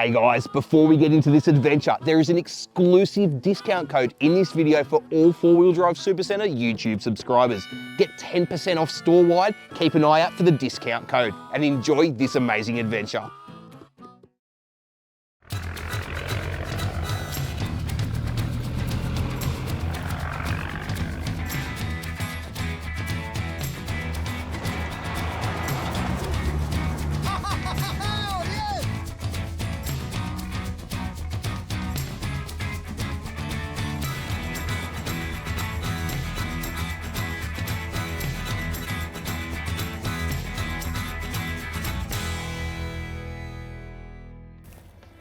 Hey guys, before we get into this adventure, there is an exclusive discount code in this video for all 4-wheel drive Supacentre YouTube subscribers. Get 10% off store-wide, keep an eye out for the discount code, and enjoy this amazing adventure.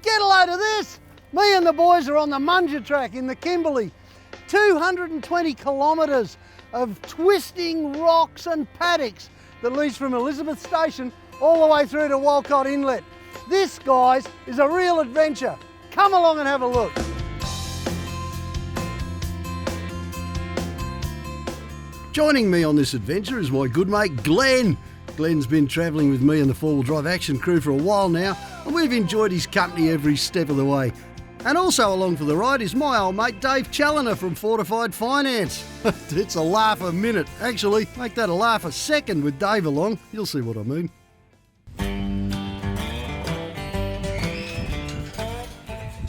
Get a load of this! Me and the boys are on the Munja Track in the Kimberley. 220 kilometres of twisting rocks and paddocks that leads from Elizabeth Station all the way through to Walcott Inlet. This, guys, is a real adventure. Come along and have a look. Joining me on this adventure is my good mate Glenn. Glenn's been travelling with me and the 4-wheel drive action crew for a while now, and we've enjoyed his company every step of the way. And also along for the ride is my old mate Dave Challoner from Fortified Finance. It's a laugh a minute. Actually, make that a laugh a second with Dave along. You'll see what I mean.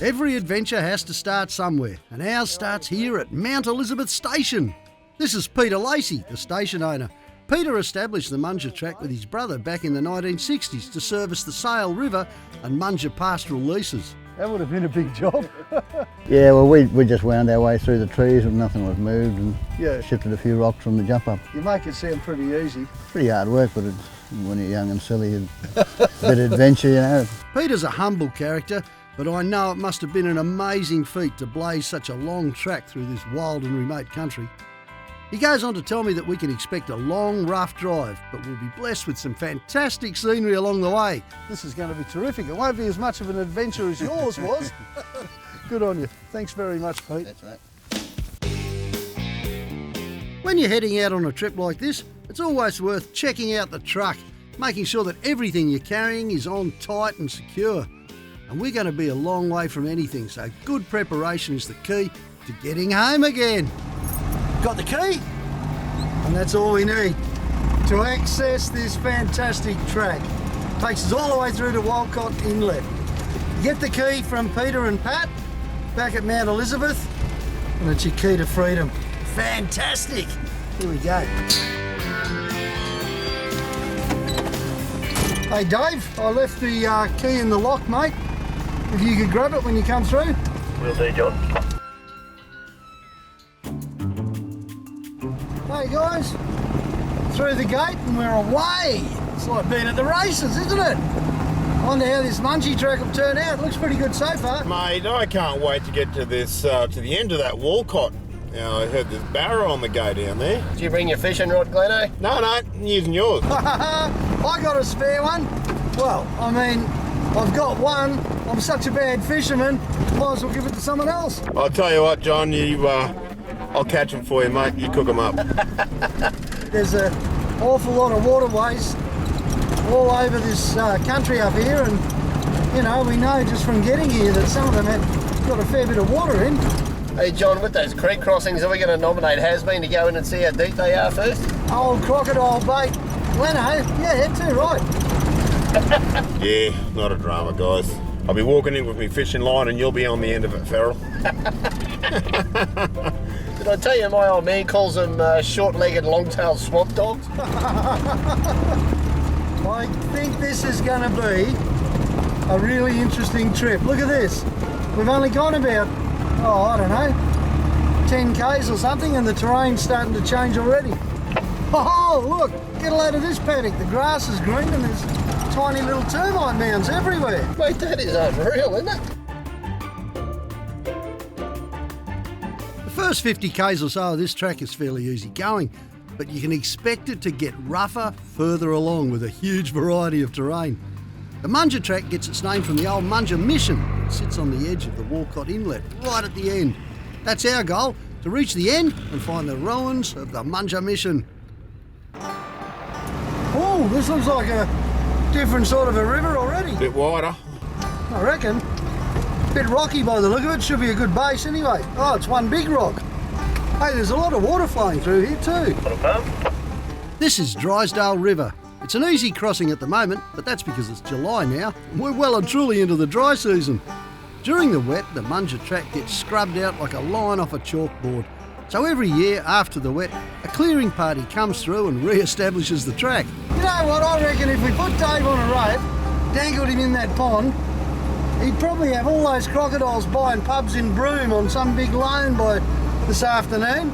Every adventure has to start somewhere, and ours starts here at Mount Elizabeth Station. This is Peter Lacey, the station owner. Peter established the Munja Track with his brother back in the 1960s to service the Sale River and Munja pastoral leases. That would have been a big job. Yeah, well, we just wound our way through the trees and nothing was moved and shifted a few rocks from the jump up. You make it sound pretty easy. Pretty hard work, but when you're young and silly, a bit of adventure, you know. Peter's a humble character, but I know it must have been an amazing feat to blaze such a long track through this wild and remote country. He goes on to tell me that we can expect a long, rough drive, but we'll be blessed with some fantastic scenery along the way. This is going to be terrific. It won't be as much of an adventure as yours was. Good on you. Thanks very much, Pete. That's right. When you're heading out on a trip like this, it's always worth checking out the truck, making sure that everything you're carrying is on tight and secure. And we're going to be a long way from anything, so good preparation is the key to getting home again. Got the key, and that's all we need to access this fantastic track. Takes us all the way through to Walcott Inlet. Get the key from Peter and Pat back at Mount Elizabeth, and it's your key to freedom. Fantastic! Here we go. Hey Dave, I left the key in the lock, mate. If you could grab it when you come through. Will do, John. Hey guys, through the gate and we're away. It's like being at the races, isn't it? I wonder how this Munja Track will turn out. It looks pretty good so far. Mate, I can't wait to get to this, to the end of that Walcott. Now, I heard there's barrow on the go down there. Did you bring your fishing rod, Gleno? No, I'm using yours. I got a spare one. Well, I mean, I've got one. I'm such a bad fisherman, might as well give it to someone else. I'll tell you what, John, I'll catch them for you, mate. You cook them up. There's an awful lot of waterways all over this country up here, and you know, we know just from getting here that some of them have got a fair bit of water in. Hey John, with those creek crossings, are we going to nominate Has-Been to go in and see how deep they are first? Old crocodile bait. Leno, yeah, too right. Yeah, not a drama, guys. I'll be walking in with my fishing line and you'll be on the end of it, Farrell. Did I tell you my old man calls them short-legged, long-tailed swamp dogs? I think this is going to be a really interesting trip. Look at this. We've only gone about, I don't know, 10 k's or something, and the terrain's starting to change already. Oh, look, get a load of this paddock. The grass is green and there's tiny little termite mounds everywhere. Mate, that is unreal, isn't it? The first 50 k's or so of this track is fairly easy going, but you can expect it to get rougher further along with a huge variety of terrain. The Munja Track gets its name from the old Munja Mission. It sits on the edge of the Walcott Inlet, right at the end. That's our goal, to reach the end and find the ruins of the Munja Mission. Oh, this looks like a different sort of a river already. Bit wider. I reckon. Bit rocky by the look of it, should be a good base anyway. Oh, it's one big rock. Hey, there's a lot of water flowing through here too. This is Drysdale River. It's an easy crossing at the moment, but that's because it's July now, and we're well and truly into the dry season. During the wet, the Munja Track gets scrubbed out like a line off a chalkboard. So every year after the wet, a clearing party comes through and re-establishes the track. You know what, I reckon if we put Dave on a rope, dangled him in that pond, he'd probably have all those crocodiles buying pubs in Broome on some big loan by this afternoon.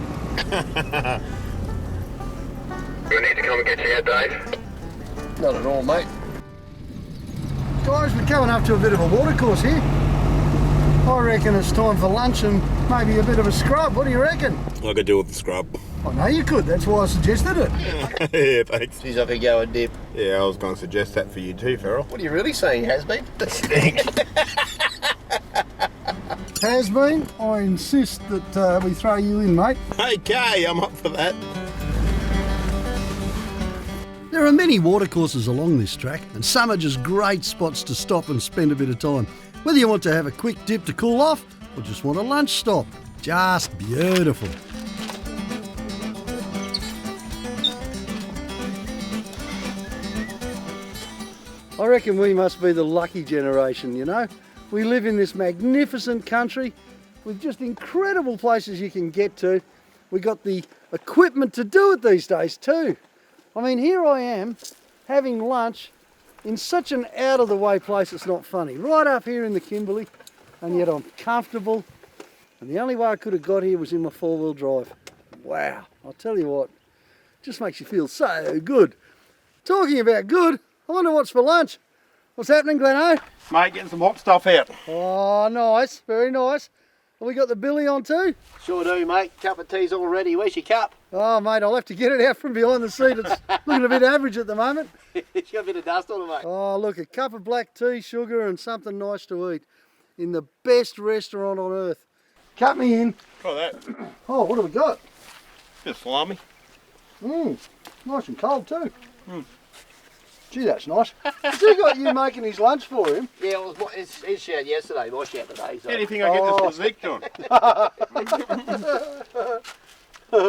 Do we need to come and get you out, Dave? Not at all, mate. Guys, we're coming up to a bit of a watercourse here. I reckon it's time for lunch and maybe a bit of a scrub. What do you reckon? I could do with the scrub. I know you could, that's why I suggested it. Yeah, thanks. Geez, I could go and dip. Yeah, I was going to suggest that for you too, Farrell. What are you really saying, Has-been? Has been. I insist that we throw you in, mate. Okay, I'm up for that. There are many watercourses along this track, and some are just great spots to stop and spend a bit of time. Whether you want to have a quick dip to cool off, or just want a lunch stop. Just beautiful. I reckon we must be the lucky generation, you know. We live in this magnificent country with just incredible places you can get to. We got the equipment to do it these days too. I mean, here I am having lunch in such an out of the way place it's not funny. Right up here in the Kimberley, and yet I'm comfortable. And the only way I could have got here was in my 4-wheel drive. Wow, I'll tell you what, just makes you feel so good. Talking about good, I wonder what's for lunch. What's happening, Gleno? Mate, getting some hot stuff out. Oh, nice, very nice. Have we got the billy on too? Sure do, mate. Cup of tea's all ready. Where's your cup? Oh, mate, I'll have to get it out from behind the seat. It's looking a bit average at the moment. It's got a bit of dust on it, mate. Oh, look, a cup of black tea, sugar and something nice to eat in the best restaurant on earth. Cut me in. Try that. Oh, what have we got? Bit of salami. Nice and cold too. Gee, that's nice. Has he got you making his lunch for him? Yeah, it was his shout yesterday, my shout today. So. Anything I get this physique, John.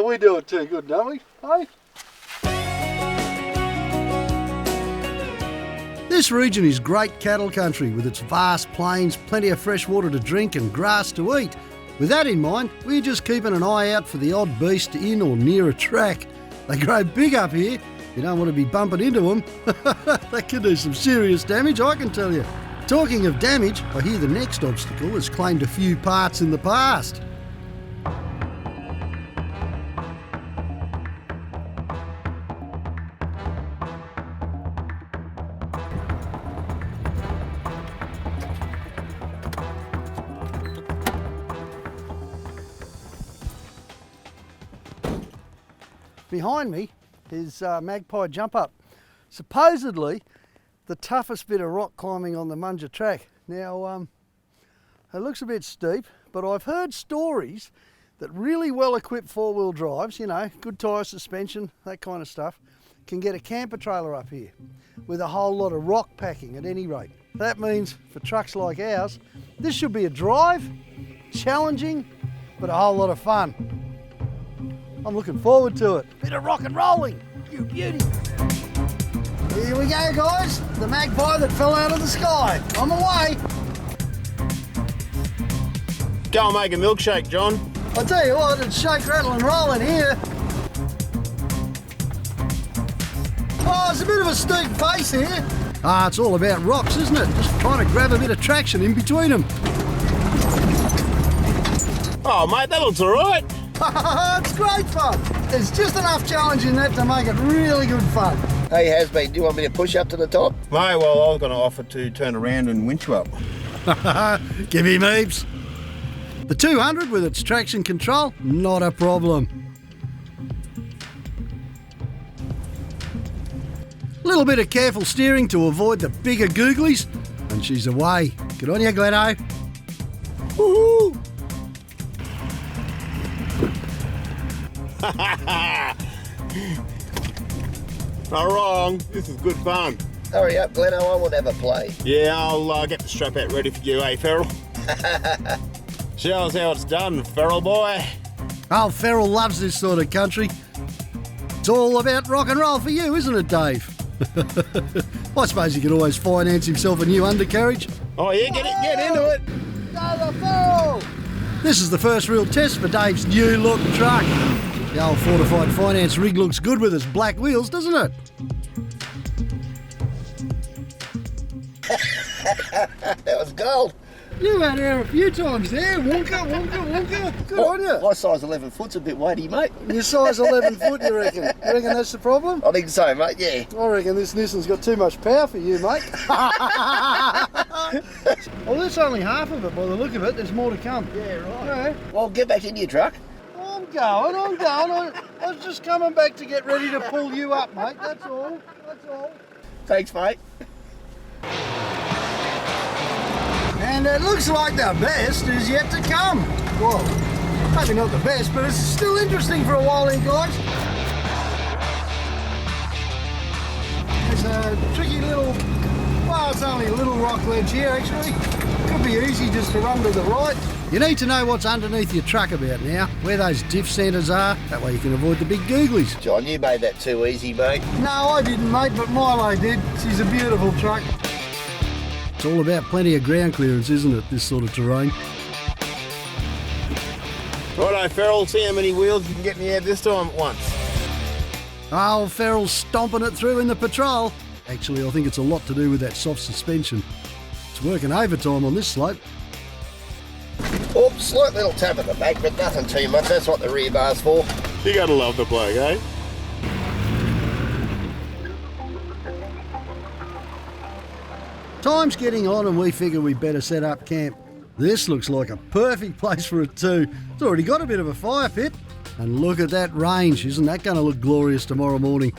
We do it too good, don't we? Hey? This region is great cattle country with its vast plains, plenty of fresh water to drink and grass to eat. With that in mind, we're just keeping an eye out for the odd beast in or near a track. They grow big up here. You don't want to be bumping into them. That could do some serious damage, I can tell you. Talking of damage, I hear the next obstacle has claimed a few parts in the past. Behind me is Magpie jump up. Supposedly the toughest bit of rock climbing on the Munja Track. Now it looks a bit steep, but I've heard stories that really well equipped 4-wheel drives, you know, good tyre suspension, that kind of stuff, can get a camper trailer up here with a whole lot of rock packing at any rate. That means for trucks like ours, this should be a drive, challenging, but a whole lot of fun. I'm looking forward to it. Bit of rock and rolling, you beauty. Here we go, guys. The Magpie that fell out of the sky. I'm away. Go and make a milkshake, John. I'll tell you what, it's shake, rattle and roll in here. Oh, it's a bit of a steep pace here. Ah, it's all about rocks, isn't it? Just trying to grab a bit of traction in between them. Oh, mate, that looks all right. It's great fun. There's just enough challenge in that to make it really good fun. Hey, Has-been, do you want me to push up to the top? Mate, well, I was going to offer to turn around and winch you up. Give him heaps. The 200 with its traction control, not a problem. A little bit of careful steering to avoid the bigger googlies, and she's away. Good on you, Gleno. Woohoo! Not wrong. This is good fun. Hurry up, Glenn, I want to have a play. Yeah, I'll get the strap out ready for you, eh, Ferrell? Show us how it's done, Ferrell boy. Oh, Ferrell loves this sort of country. It's all about rock and roll for you, isn't it, Dave? I suppose he could always finance himself a new undercarriage. Oh yeah, get into it. Go the Ferrell! This is the first real test for Dave's new look truck. The old fortified finance rig looks good with its black wheels, doesn't it? That was gold. You had her a few times there, Wonka. Good on you. My size 11 foot's a bit weighty, mate. Your size 11 foot, you reckon? You reckon that's the problem? I think so, mate, yeah. I reckon this Nissan's got too much power for you, mate. Well, that's only half of it by the look of it. There's more to come. Yeah, right. Yeah. Well, get back in your truck. I'm going. I was just coming back to get ready to pull you up, mate. That's all. Thanks, mate. And it looks like the best is yet to come. Well, maybe not the best, but it's still interesting for a while in, guys. There's a tricky little, well, it's only a little rock ledge here actually. Could be easy just to run to the right. You need to know what's underneath your truck about now, where those diff centres are. That way you can avoid the big googlies. John, you made that too easy, mate. No, I didn't, mate, but Milo did. She's a beautiful truck. It's all about plenty of ground clearance, isn't it, this sort of terrain? Righto, Ferrell, see how many wheels you can get me out this time at once. Oh, Ferrell's stomping it through in the patrol. Actually, I think it's a lot to do with that soft suspension. It's working overtime on this slope. Oh, slight little tap at the back, but nothing too much. That's what the rear bar's for. You gotta love the bloke, eh? Time's getting on and we figure we better set up camp. This looks like a perfect place for it too. It's already got a bit of a fire pit. And look at that range. Isn't that going to look glorious tomorrow morning?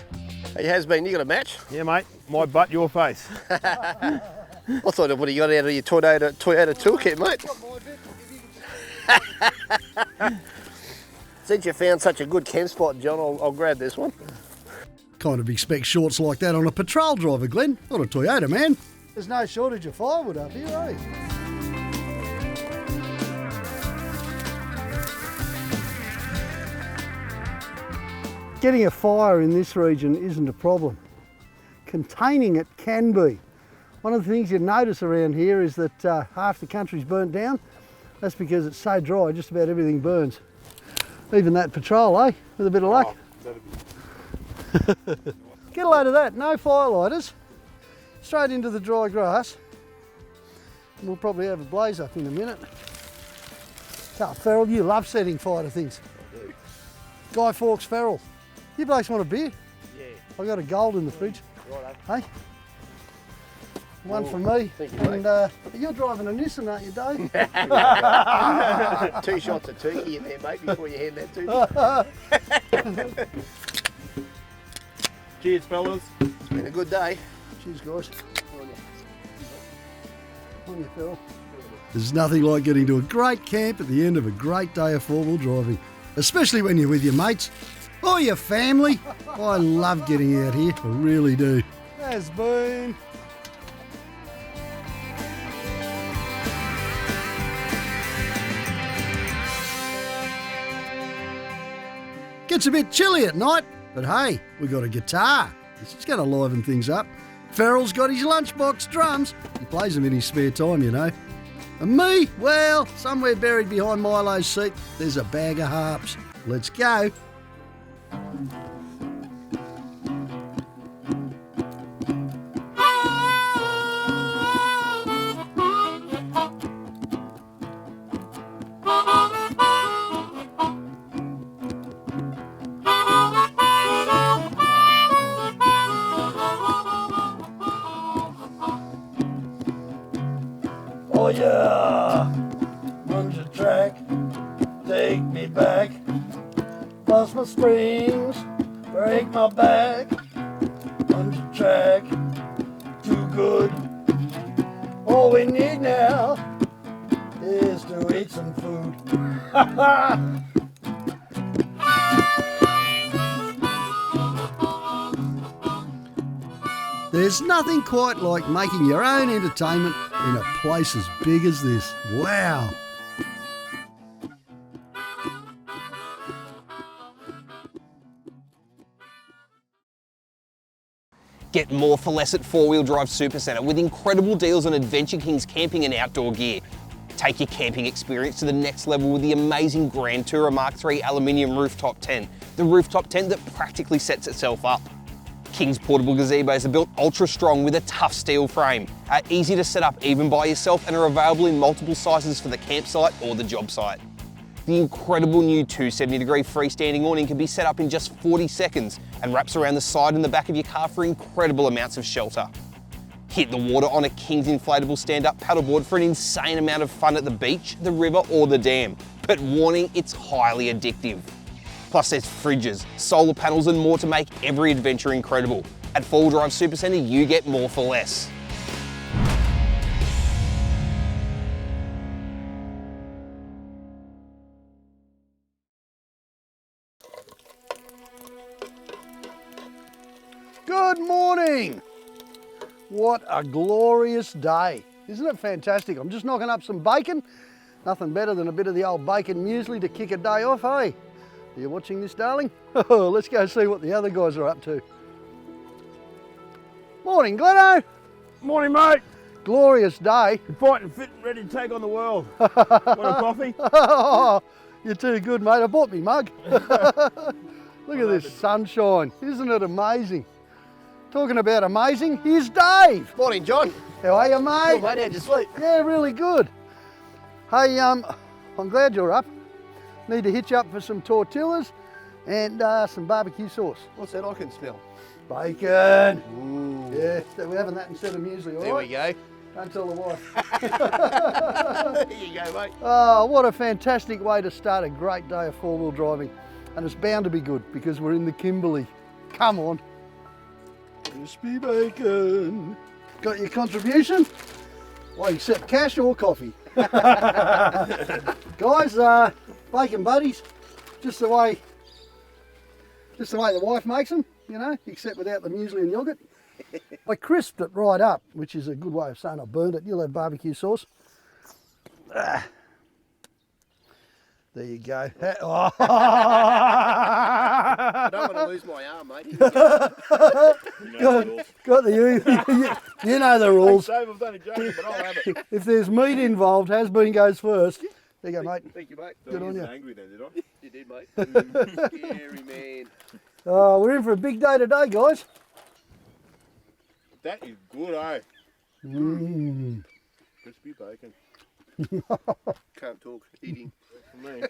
Hey, Has-Been, you got a match? Yeah, mate. My butt, your face. I thought of what you got out of your Toyota toolkit, mate. Since you found such a good camp spot, John, I'll grab this one. Kind of expect shorts like that on a patrol driver, Glenn. Not a Toyota, man. There's no shortage of firewood up here, eh? Getting a fire in this region isn't a problem. Containing it can be. One of the things you notice around here is that half the country's burnt down. That's because it's so dry, just about everything burns. Even that patrol, eh? With a bit of luck. Get a load of that, no firelighters. Straight into the dry grass. And we'll probably have a blaze up in a minute. Oh, Ferrell, you love setting fire to things. I do. Guy Fawkes Ferrell. You blokes want a beer? Yeah. I got a gold in the fridge. Righto. Hey? One for me. Thank you, And you're driving a Nissan, aren't you, Dave? 2 shots of turkey in there, mate, before you hand that to me. Cheers, fellas. It's been a good day. Cheers, guys. On you, Ferrell. There's nothing like getting to a great camp at the end of a great day of four-wheel driving, especially when you're with your mates or your family. I love getting out here, I really do. Has-Been. Gets a bit chilly at night, but hey, we got a guitar. This is going to liven things up. Ferrell's got his lunchbox drums. He plays them in his spare time, you know. And me, well, somewhere buried behind Milo's seat, there's a bag of harps. Let's go. Oh yeah, Munja Track, take me back. Bust my springs, break my back. Munja Track, too good. All we need now is to eat some food. There's nothing quite like making your own entertainment in a place as big as this. Wow. Get more for less at 4-Wheel Drive Supacentre with incredible deals on Adventure King's camping and outdoor gear. Take your camping experience to the next level with the amazing Grand Tourer Mark III aluminium rooftop tent, the rooftop tent that practically sets itself up. King's portable gazebos are built ultra strong with a tough steel frame, are easy to set up even by yourself and are available in multiple sizes for the campsite or the job site. The incredible new 270-degree freestanding awning can be set up in just 40 seconds and wraps around the side and the back of your car for incredible amounts of shelter. Hit the water on a King's inflatable stand-up paddleboard for an insane amount of fun at the beach, the river or the dam. But warning, it's highly addictive. Plus there's fridges, solar panels and more to make every adventure incredible. At 4-Wheel Drive Supacentre, you get more for less. Good morning! What a glorious day. Isn't it fantastic? I'm just knocking up some bacon. Nothing better than a bit of the old bacon muesli to kick a day off, hey? Are you watching this, darling? Oh, let's go see what the other guys are up to. Morning, Glenno. Morning, mate. Glorious day. You're fighting fit and ready to take on the world. Want a coffee? Oh, you're too good, mate. I bought me mug. Look at this sunshine. Isn't it amazing? Talking about amazing, here's Dave. Morning, John. How are you, mate? Good, mate. How'd you sleep? Yeah, really good. Hey, I'm glad you're up. Need to hitch up for some tortillas and some barbecue sauce. What's that I can smell? Bacon. Ooh. Yeah, so we're having that instead of muesli, all There right? we go. Don't tell the wife. Here you go, mate. Oh, what a fantastic way to start a great day of 4-wheel driving. And it's bound to be good because we're in the Kimberley. Come on. Crispy bacon. Got your contribution? Well, accept cash or coffee. Guys, bacon buddies, just the way the wife makes them, you know, except without the muesli and yoghurt. I crisped it right up, which is a good way of saying I burned it. You'll have barbecue sauce. There you go. I don't want to lose my arm, mate. Got the you know the rules. Dave, I've done a joke, but I'll have it. If there's meat involved, has-been goes first. There you go, mate. Thank you, mate. Good on you. Angry then, did I? You did, mate. Scary man. We're in for a big day today, guys. That is good, eh? Mm. Crispy bacon. Can't talk. Eating. For me.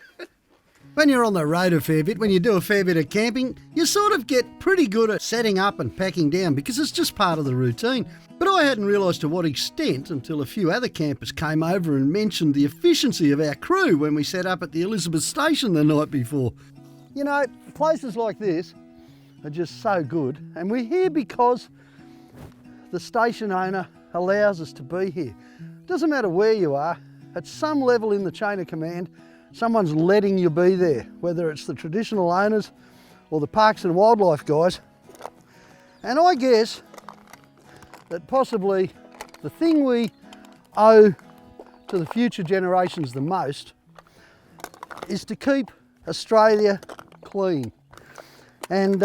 When you're on the road a fair bit, when you do a fair bit of camping, you sort of get pretty good at setting up and packing down because it's just part of the routine. But I hadn't realised to what extent until a few other campers came over and mentioned the efficiency of our crew when we set up at the Elizabeth Station the night before. You know, places like this are just so good, and we're here because the station owner allows us to be here. Doesn't matter where you are, at some level in the chain of command, someone's letting you be there, whether it's the traditional owners or the parks and wildlife guys. And I guess that possibly the thing we owe to the future generations the most is to keep Australia clean. And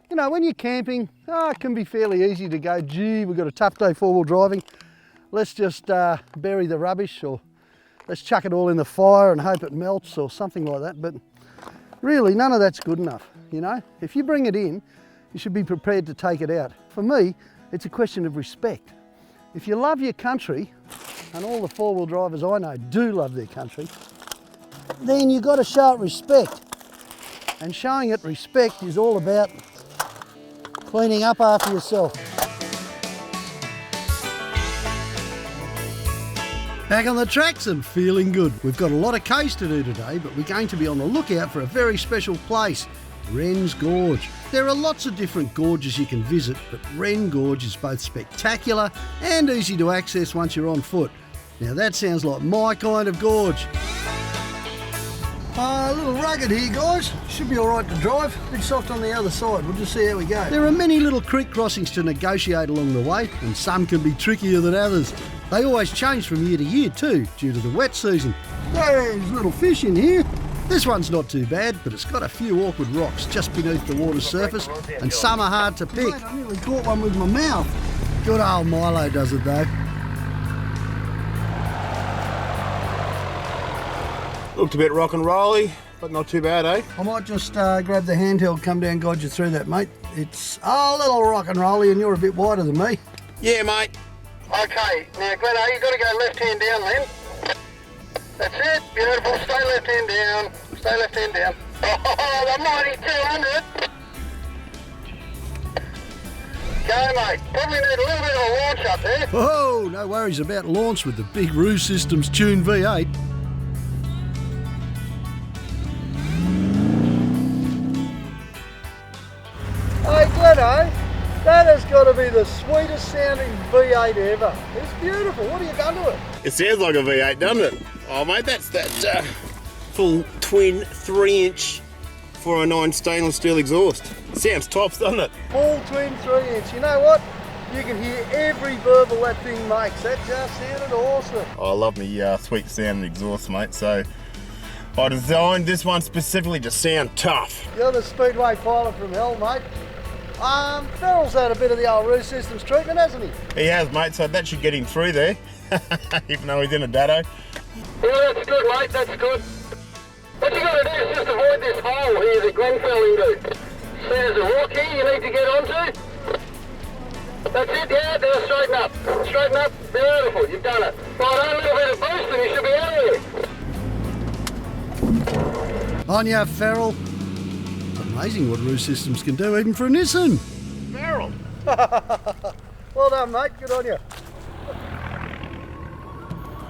you know, when you're camping, it can be fairly easy to go, gee, we've got a tough day 4-wheel driving. Let's just bury the rubbish, or let's chuck it all in the fire and hope it melts or something like that. But really, none of that's good enough, you know? If you bring it in, you should be prepared to take it out. For me, it's a question of respect. If you love your country, and all the 4-wheel drivers I know do love their country, then you've got to show it respect. And showing it respect is all about cleaning up after yourself. Back on the tracks and feeling good. We've got a lot of coast to do today, but we're going to be on the lookout for a very special place, Wren's Gorge. There are lots of different gorges you can visit, but Wren Gorge is both spectacular and easy to access once you're on foot. Now that sounds like my kind of gorge. A little rugged here, guys. Should be all right to drive. A bit soft on the other side. We'll just see how we go. There are many little creek crossings to negotiate along the way, and some can be trickier than others. They always change from year to year too, due to the wet season. There's little fish in here. This one's not too bad, but it's got a few awkward rocks just beneath the water's surface, and some are hard to pick. Mate, I nearly caught one with my mouth. Good old Milo does it though. Looked a bit rock and rolly, but not too bad, eh? I might just grab the handheld, come down, guide you through that, mate. It's a little rock and rolly, and you're a bit wider than me. Yeah, mate. Okay, now Glenno, you've got to go left hand down then. That's it, beautiful. Stay left hand down. Stay left hand down. Oh, the mighty 200. Go, mate. Probably need a little bit of a launch up there. Oh, no worries about launch with the big Roo Systems Tune V8. Hey, Glenno, that has got to be the sweetest sounding V8 ever. It's beautiful. What have you done to it? It sounds like a V8, doesn't it? Oh, mate, that's that full twin 3-inch 409 stainless steel exhaust. Sounds tops, doesn't it? Full twin 3-inch. You know what? You can hear every burble that thing makes. That just sounded awesome. I love me sweet sounding exhaust, mate, so I designed this one specifically to sound tough. You're the Speedway pilot from hell, mate. Farrell's had a bit of the old Roo Systems treatment, hasn't he? He has, mate, so that should get him through there, even though he's in a dado. Yeah, that's good, mate, that's good. What you got to do is just avoid this hole here that Glenn fell into. See, there's a rock here you need to get onto. That's it, yeah, now straighten up. Straighten up, beautiful, you've done it. Right, a little bit of boost and you should be out of there. On ya, Farrell. Amazing what Roo Systems can do, even for a Nissan. Farrell! Well done, mate. Good on you.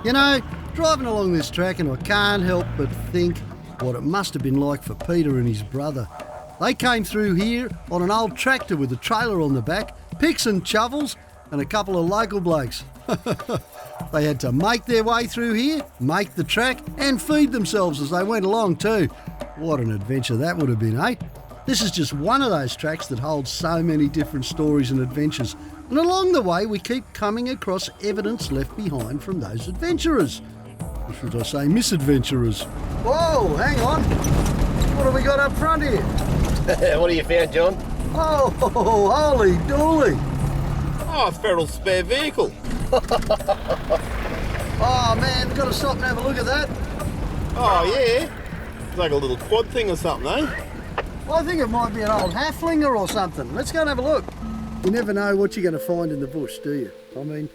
You know, driving along this track, and I can't help but think what it must have been like for Peter and his brother. They came through here on an old tractor with a trailer on the back, picks and shovels, and a couple of local blokes. They had to make their way through here, make the track, and feed themselves as they went along too. What an adventure that would have been, eh? This is just one of those tracks that holds so many different stories and adventures. And along the way, we keep coming across evidence left behind from those adventurers. Or should I say misadventurers? Whoa, hang on. What have we got up front here? What have you found, John? Oh, holy dooly. Oh, Farrell's spare vehicle. Oh man, we've got to stop and have a look at that. Oh, yeah. It's like a little quad thing or something, eh? Well, I think it might be an old halflinger or something. Let's go and have a look. You never know what you're going to find in the bush, do you? I mean,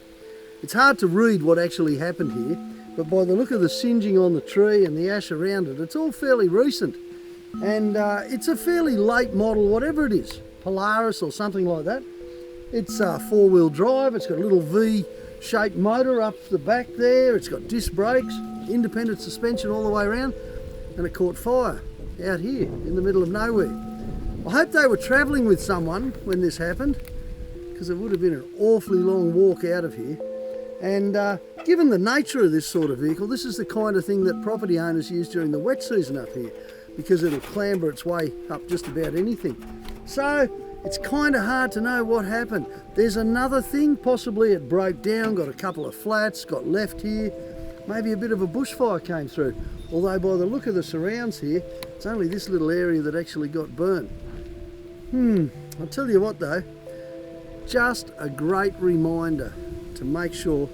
it's hard to read what actually happened here, but by the look of the singeing on the tree and the ash around it, it's all fairly recent. And it's a fairly late model, whatever it is, Polaris or something like that. It's 4-wheel drive, it's got a little V-shaped motor up the back there, it's got disc brakes, independent suspension all the way around, and it caught fire out here in the middle of nowhere. I hope they were travelling with someone when this happened, because it would have been an awfully long walk out of here. And given the nature of this sort of vehicle, this is the kind of thing that property owners use during the wet season up here, because it'll clamber its way up just about anything. So it's kind of hard to know what happened. There's another thing, possibly it broke down, got a couple of flats, got left here. Maybe a bit of a bushfire came through. Although by the look of the surrounds here, it's only this little area that actually got burnt. I'll tell you what though, just a great reminder to make sure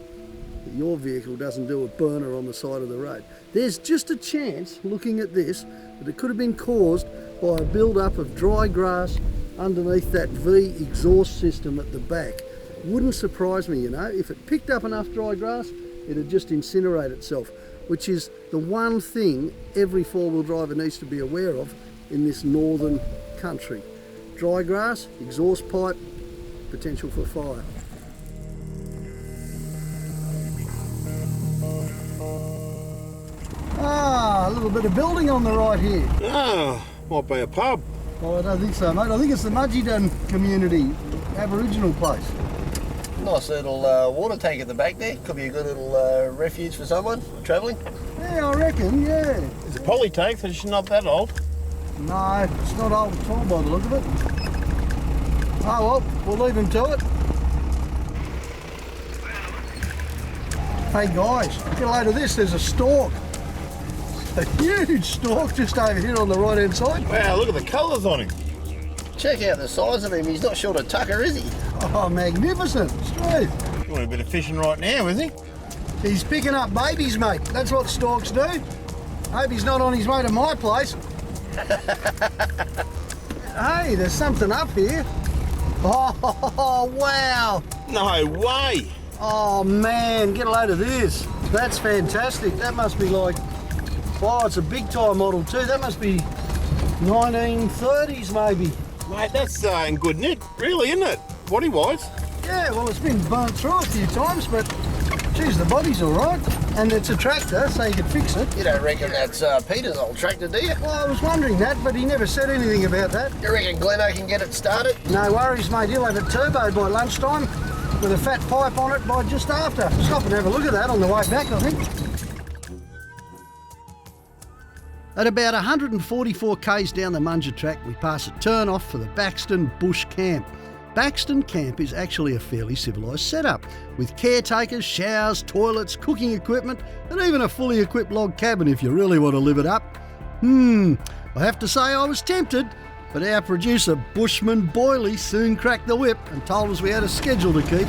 that your vehicle doesn't do a burner on the side of the road. There's just a chance, looking at this, that it could have been caused by a build-up of dry grass underneath that V exhaust system at the back. Wouldn't surprise me, you know, if it picked up enough dry grass, it'd just incinerate itself, which is the one thing every four-wheel driver needs to be aware of in this northern country. Dry grass, exhaust pipe, potential for fire. Ah, a little bit of building on the right here. Oh, might be a pub. Oh, I don't think so, mate. I think it's the Mudgeedun community, Aboriginal place. Nice little water tank at the back there. Could be a good little refuge for someone travelling. Yeah, I reckon, yeah. It's a poly tank, so it's not that old. No, it's not old at all by the look of it. Oh well, we'll leave him to it. Hey guys, get a load of this, there's a stalk. A huge stalk just over here on the right hand side. Wow, look at the colours on him. Check out the size of him. He's not short of tucker, is he? Oh, magnificent, straight. Doing a bit of fishing right now, is he? He's picking up babies, mate. That's what stalks do. Hope he's not on his way to my place. Hey, there's something up here. Oh, wow. No way. Oh, man, get a load of this. That's fantastic. That must be like, wow, it's a big time model too. That must be 1930s maybe. Mate, that's in good nick, really, isn't it? Body-wise. Yeah, well, it's been burnt through a few times, but geez, the body's all right. And it's a tractor, so you can fix it. You don't reckon that's Peter's old tractor, do you? Well, I was wondering that, but he never said anything about that. You reckon Gleno can get it started? No worries, mate. He'll have it turboed by lunchtime with a fat pipe on it by just after. Stop and have a look at that on the way back, I think. At about 144 k's down the Munja Track, we pass a turn off for the Baxton Bush Camp. Baxton Camp is actually a fairly civilised setup, with caretakers, showers, toilets, cooking equipment, and even a fully equipped log cabin if you really want to live it up. I have to say I was tempted, but our producer Bushman Boyley soon cracked the whip and told us we had a schedule to keep.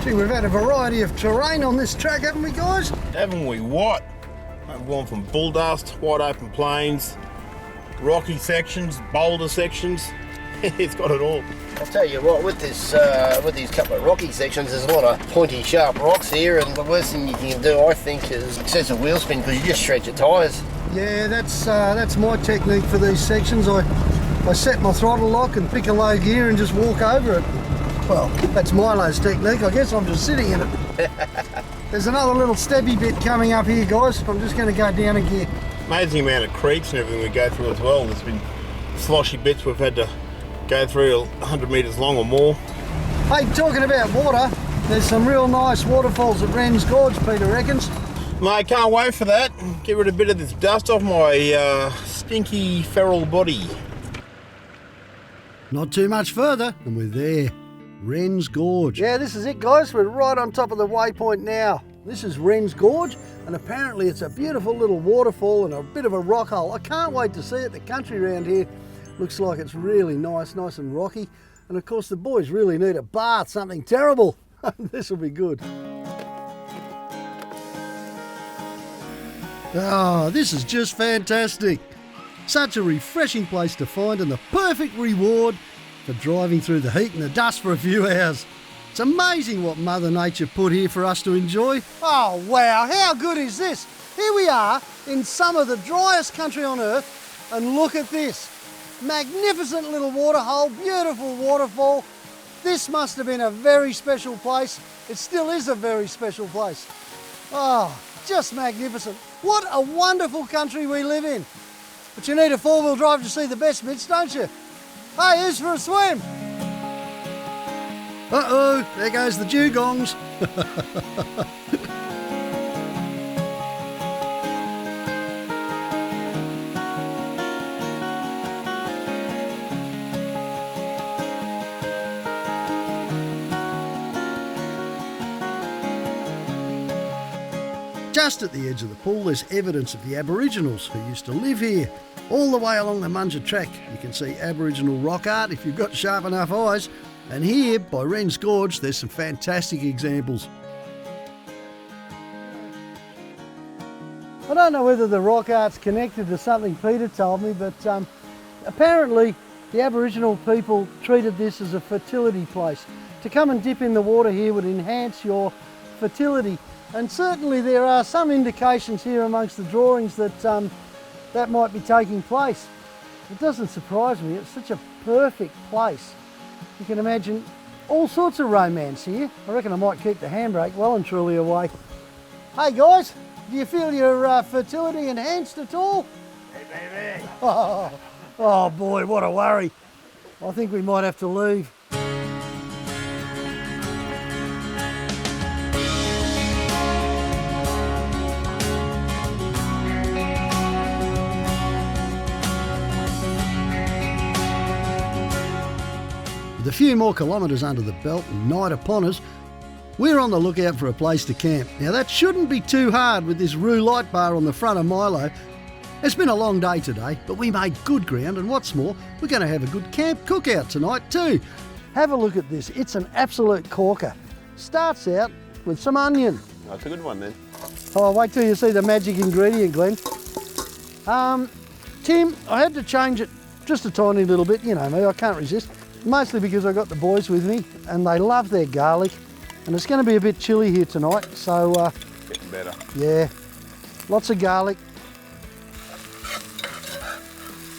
Gee, we've had a variety of terrain on this track, haven't we, guys? Haven't we? What? I've gone from bull dust, wide open plains, rocky sections, boulder sections. It's got it all. I'll tell you what, with these couple of rocky sections, there's a lot of pointy, sharp rocks here, and the worst thing you can do, I think, is excessive wheel spin because you just shred your tyres. Yeah, that's my technique for these sections. I set my throttle lock and pick a low gear and just walk over it. Well, that's Milo's technique. I guess I'm just sitting in it. There's another little stebby bit coming up here, guys. I'm just going to go down a gear. Amazing amount of creeks and everything we go through as well. There's been sloshy bits we've had to go through 100 metres long or more. Hey, talking about water, there's some real nice waterfalls at Wren's Gorge, Peter reckons. Mate, can't wait for that. Get rid of a bit of this dust off my stinky feral body. Not too much further, and we're there. Wren's Gorge. Yeah, this is it, guys. We're right on top of the waypoint now. This is Wren's Gorge, and apparently it's a beautiful little waterfall and a bit of a rock hole. I can't wait to see it. The country around here looks like it's really nice and rocky. And of course, the boys really need a bath, something terrible. This will be good. Oh, this is just fantastic. Such a refreshing place to find and the perfect reward for driving through the heat and the dust for a few hours. It's amazing what Mother Nature put here for us to enjoy. Oh wow, how good is this? Here we are in some of the driest country on earth, and look at this. Magnificent little waterhole, beautiful waterfall. This must have been a very special place. It still is a very special place. Oh, just magnificent. What a wonderful country we live in. But you need a four-wheel drive to see the best bits, don't you? Hey, who's for a swim? Uh-oh, there goes the dugongs. Just at the edge of the pool, there's evidence of the Aboriginals who used to live here. All the way along the Munja Track, you can see Aboriginal rock art if you've got sharp enough eyes. And here, by Wren's Gorge, there's some fantastic examples. I don't know whether the rock art's connected to something Peter told me, but apparently the Aboriginal people treated this as a fertility place. To come and dip in the water here would enhance your fertility. And certainly there are some indications here amongst the drawings that that might be taking place. It doesn't surprise me, it's such a perfect place. You can imagine all sorts of romance here. I reckon I might keep the handbrake well and truly away. Hey guys, do you feel your fertility enhanced at all? Hey baby. Oh boy, what a worry. I think we might have to leave. With a few more kilometres under the belt and night upon us, we're on the lookout for a place to camp. Now that shouldn't be too hard with this Roo light bar on the front of Milo. It's been a long day today, but we made good ground, and what's more, we're going to have a good camp cookout tonight too. Have a look at this, it's an absolute corker. Starts out with some onion. That's a good one then. Oh, wait till you see the magic ingredient, Glenn. Tim, I had to change it just a tiny little bit, you know me, I can't resist. Mostly because I got the boys with me and they love their garlic. And it's going to be a bit chilly here tonight, so... Getting better. Yeah, lots of garlic.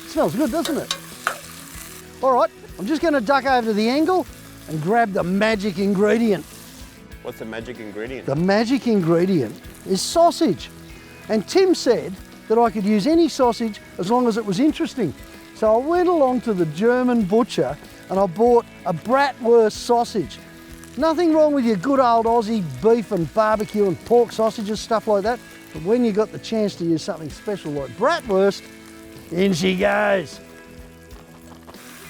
Smells good, doesn't it? All right, I'm just going to duck over to the angle and grab the magic ingredient. What's the magic ingredient? The magic ingredient is sausage. And Tim said that I could use any sausage as long as it was interesting. So I went along to the German butcher and I bought a bratwurst sausage. Nothing wrong with your good old Aussie beef and barbecue and pork sausages, stuff like that. But when you got the chance to use something special like bratwurst, in she goes.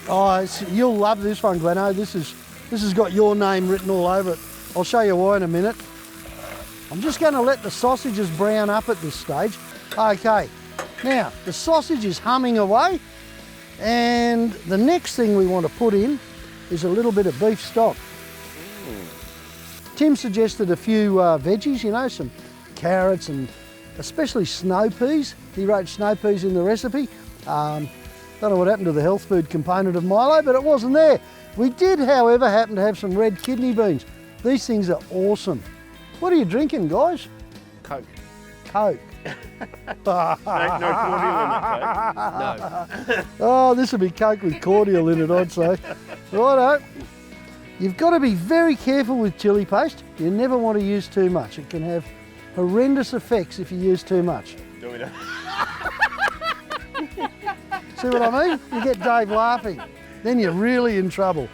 Oh, you'll love this one, Gleno. This has got your name written all over it. I'll show you why in a minute. I'm just going to let the sausages brown up at this stage. Okay, now the sausage is humming away, and the next thing we want to put in is a little bit of beef stock. Tim suggested a few veggies, you know, some carrots and especially snow peas. He wrote snow peas in the recipe. Don't know what happened to the health food component of Milo, but it wasn't there. We did, however, happen to have some red kidney beans. These things are awesome. What are you drinking, guys? Coke. Coke. No cordial in it, Coke. No. Oh, this would be Coke with cordial in it, I'd say. Righto. You've got to be very careful with chili paste. You never want to use too much. It can have horrendous effects if you use too much. Do we know? See what I mean? You get Dave laughing. Then you're really in trouble.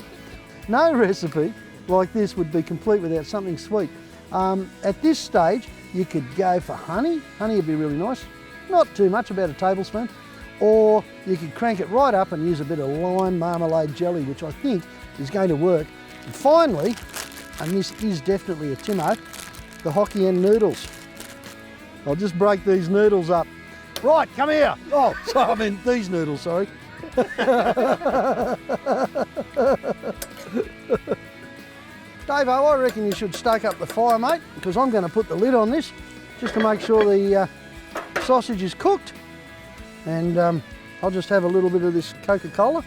No recipe like this would be complete without something sweet. At this stage, you could go for honey. Honey would be really nice. Not too much, about a tablespoon. Or you could crank it right up and use a bit of lime marmalade jelly, which I think is going to work. And finally, and this is definitely a Timo, the Hokkien noodles. I'll just break these noodles up. Right, come here. Oh, sorry, I mean these noodles, sorry. Davo, I reckon you should stoke up the fire, mate, because I'm going to put the lid on this just to make sure the sausage is cooked. And I'll just have a little bit of this Coca-Cola.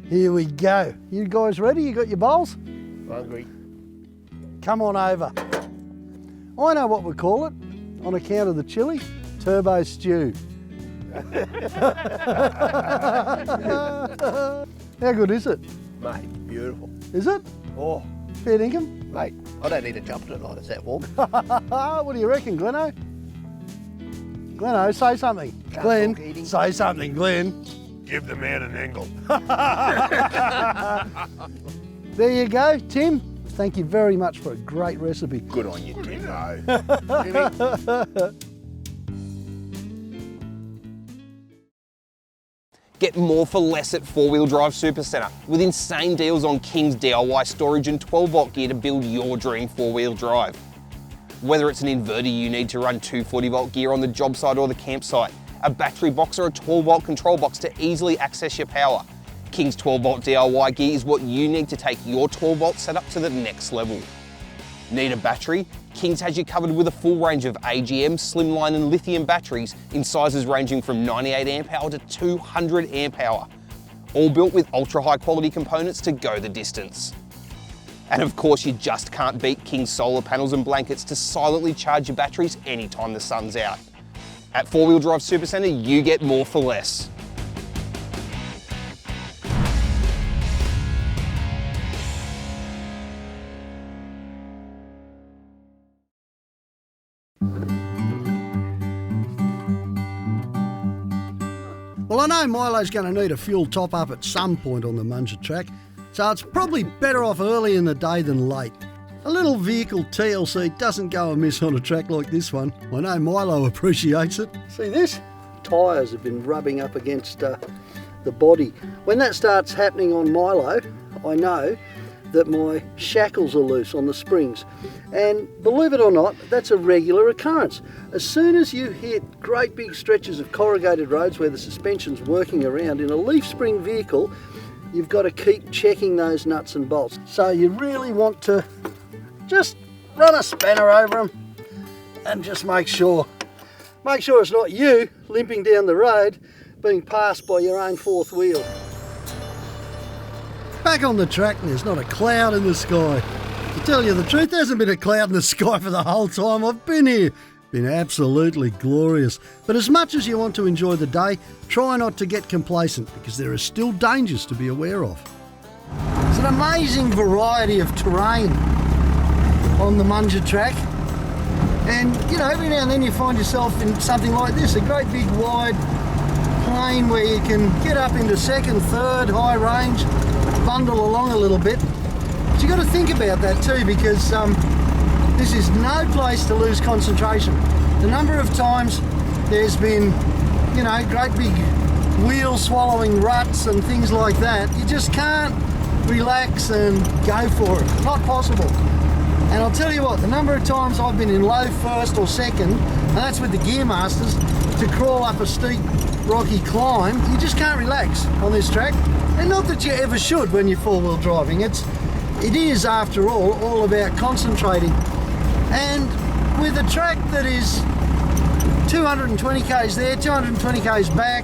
Here we go. You guys ready? You got your bowls? Hungry. Come on over. I know what we call it, on account of the chili, turbo stew. How good is it? Mate, beautiful. Is it? Oh, Fair dinkum? mate, I don't need to jump tonight, it's that warm. What do you reckon, Gleno? Gleno, say something. Can't Glenn, talk eating. say something, Glenn. Give the man an angle. There you go, Tim. Thank you very much for a great recipe. Good on you, Timo. Get more for less at 4-Wheel Drive Supacentre with insane deals on King's DIY storage and 12-volt gear to build your dream 4-wheel drive. Whether it's an inverter you need to run 240-volt gear on the job site or the campsite, a battery box or a 12-volt control box to easily access your power, King's 12-volt DIY gear is what you need to take your 12-volt setup to the next level. Need a battery? King's has you covered with a full range of AGM, slimline and lithium batteries in sizes ranging from 98 amp hour to 200 amp hour. All built with ultra high quality components to go the distance. And of course you just can't beat King's solar panels and blankets to silently charge your batteries anytime the sun's out. At 4-Wheel Drive Supacentre, you get more for less. Well, I know Milo's going to need a fuel top up at some point on the Munja Track, so it's probably better off early in the day than late. A little vehicle TLC doesn't go amiss on a track like this one. I know Milo appreciates it. See this? Tyres have been rubbing up against the body. When that starts happening on Milo, I know that my shackles are loose on the springs. And believe it or not, that's a regular occurrence. As soon as you hit great big stretches of corrugated roads where the suspension's working around in a leaf spring vehicle, you've got to keep checking those nuts and bolts. So you really want to just run a spanner over them and just make sure it's not you limping down the road being passed by your own fourth wheel. Back on the track, and there's not a cloud in the sky. To tell you the truth, there hasn't been a cloud in the sky for the whole time I've been here. Been absolutely glorious. But as much as you want to enjoy the day, try not to get complacent because there are still dangers to be aware of. There's an amazing variety of terrain on the Munja Track. And, you know, every now and then you find yourself in something like this, a great big wide plain where you can get up into second, third, high range, bundle along a little bit. But you've got to think about that too, because this is no place to lose concentration. The number of times there's been, you know, great big wheel swallowing ruts and things like that, you just can't relax and go for it. Not possible. And I'll tell you what, the number of times I've been in low first or second, and that's with the Gearmasters, to crawl up a steep rocky climb, you just can't relax on this track. And not that you ever should when you're four-wheel driving. It is, after all about concentrating. And with a track that is 220 k's there, 220 k's back,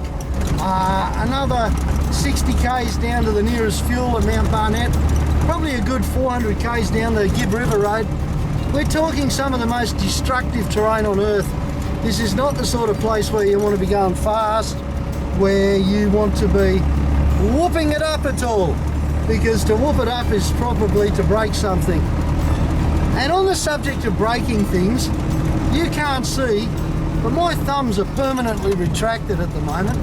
another 60 k's down to the nearest fuel at Mount Barnett, probably a good 400 k's down the Gibb River Road. We're talking some of the most destructive terrain on earth. This is not the sort of place where you want to be going fast, where you want to be whooping it up at all, because to whoop it up is probably to break something. And on the subject of breaking things, you can't see, but my thumbs are permanently retracted at the moment.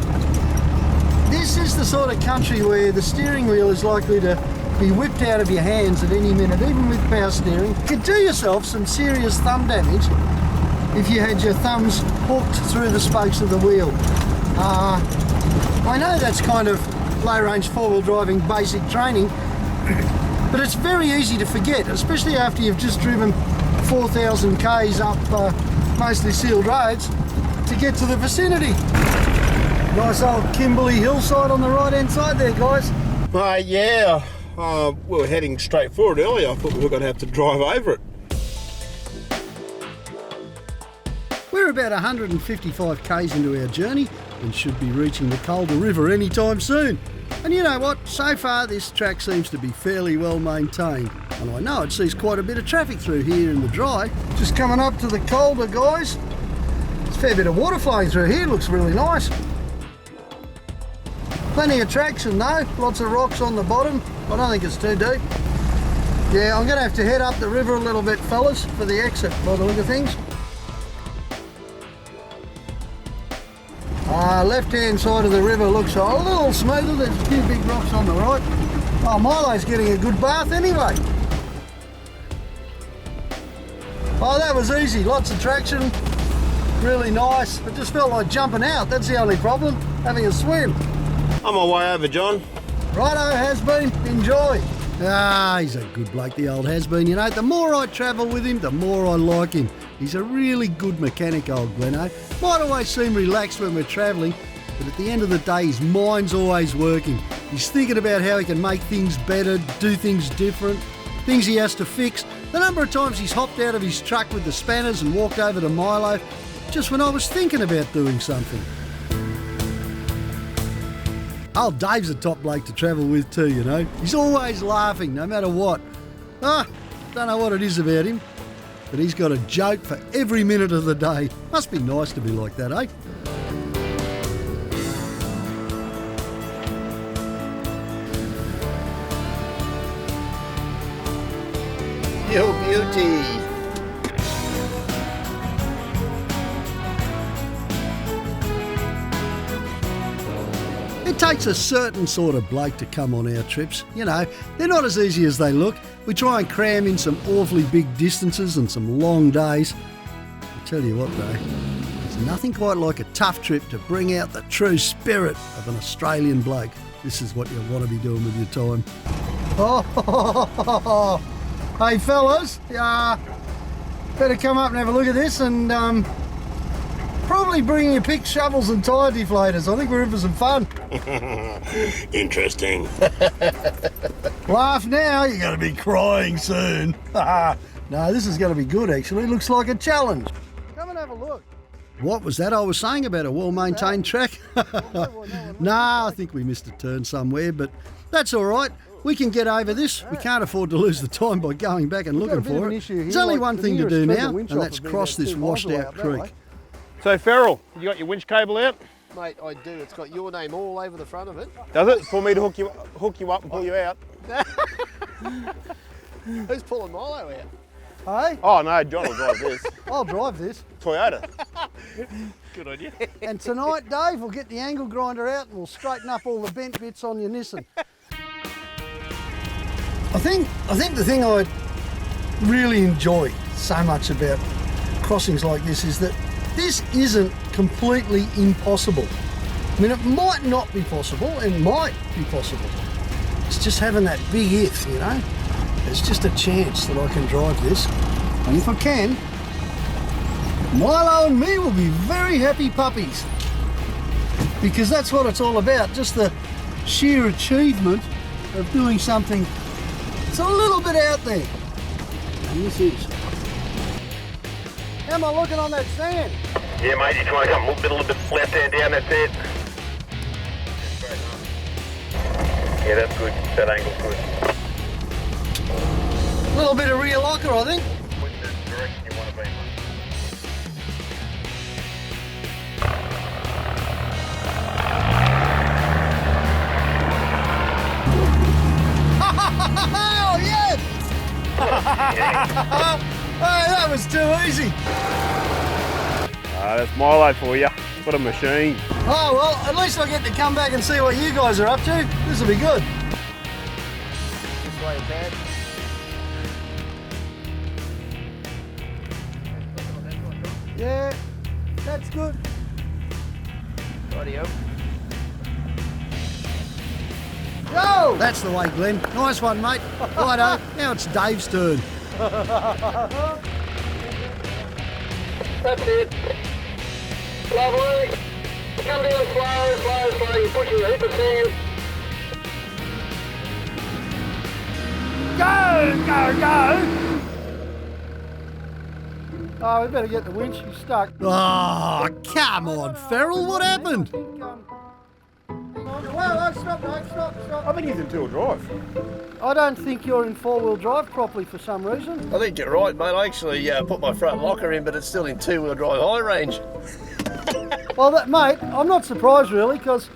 This is the sort of country where the steering wheel is likely to be whipped out of your hands at any minute, even with power steering. You could do yourself some serious thumb damage if you had your thumbs hooked through the spokes of the wheel. I know that's kind of low range four-wheel driving basic training, but it's very easy to forget, especially after you've just driven 4,000 k's up mostly sealed roads to get to the vicinity. Nice old Kimberley hillside on the right hand side there, guys. Yeah, we were heading straight forward earlier. I thought we were going to have to drive over it. We're about 155 k's into our journey and should be reaching the Coldie River anytime soon. And you know what, so far this track seems to be fairly well maintained, and I know it sees quite a bit of traffic through here in the dry. Just coming up to the Coldie, guys. There's a fair bit of water flowing through here, looks really nice. Plenty of traction though, lots of rocks on the bottom. I don't think it's too deep. Yeah, I'm going to have to head up the river a little bit, fellas, for the exit by the look of things. Left hand side of the river looks a little smoother, there's a few big rocks on the right. Oh, Milo's getting a good bath anyway. Oh, that was easy, lots of traction, really nice. I just felt like jumping out, that's the only problem, having a swim. On my way over, John. Righto, has-been, enjoy. He's a good bloke, the old has-been. You know, the more I travel with him, the more I like him. He's a really good mechanic, old Gleno. Might always seem relaxed when we're travelling, but at the end of the day, his mind's always working. He's thinking about how he can make things better, do things different, things he has to fix. The number of times he's hopped out of his truck with the spanners and walked over to Milo, just when I was thinking about doing something. Old Dave's a top bloke to travel with too, you know. He's always laughing, no matter what. Don't know what it is about him, but he's got a joke for every minute of the day. Must be nice to be like that, eh? You beauty. It takes a certain sort of bloke to come on our trips. You know, they're not as easy as they look. We try and cram in some awfully big distances and some long days. I tell you what though, There's nothing quite like a tough trip to bring out the true spirit of an Australian bloke. This is what you want to be doing with your time. Oh, hey fellas, better come up and have a look at this, and probably bring your pick, shovels and tyre deflators. I think we're in for some fun. Interesting. Laugh now, you're going to be crying soon. No, this is going to be good actually. Looks like a challenge. Come and have a look. What was that I was saying about a well-maintained track? Nah, I think we missed a turn somewhere, but that's all right. We can get over this. We can't afford to lose the time by going back and looking for it. There's only one thing to do now, and that's cross this washed-out creek. So Ferrell, you got your winch cable out? Mate, I do. It's got your name all over the front of it. Does it? For me to hook you up and pull you out? Who's pulling Milo out? Hey? Oh no, John will drive this. I'll drive this. Toyota. Good on you. And tonight, Dave, we'll get the angle grinder out and we'll straighten up all the bent bits on your Nissan. I think the thing I really enjoy so much about crossings like this is that this isn't completely impossible. I mean, it might not be possible, it might be possible. It's just having that big if, you know? There's just a chance that I can drive this. And if I can, Milo and me will be very happy puppies. Because that's what it's all about, just the sheer achievement of doing something that's a little bit out there. And this is. How am I looking on that sand? Yeah, mate, you try to come a little bit left hand down, that's it. Yeah, that's good. That angle's good. A little bit of rear locker, I think. Which is the direction you want to be, mate. Oh, yes! Hey, that was too easy. That's Milo for you. What a machine. Oh, well, at least I get to come back and see what you guys are up to. This will be good. This way, Dad. Yeah, that's good. Rightio. Go! That's the way, Glenn. Nice one, mate. Righto, now it's Dave's turn. That's it. Lovely. Come down slow, slow, slow. You're pushing a heap of sand. Go! Oh, we better get the winch. He's stuck. Oh, come on, Ferrell. What happened? Whoa, stop, Dave. Stop. I think he's in two-wheel drive. I don't think you're in four-wheel drive properly for some reason. I think you're right, mate. I actually put my front locker in, but it's still in two-wheel drive high range. Well, mate, I'm not surprised really, because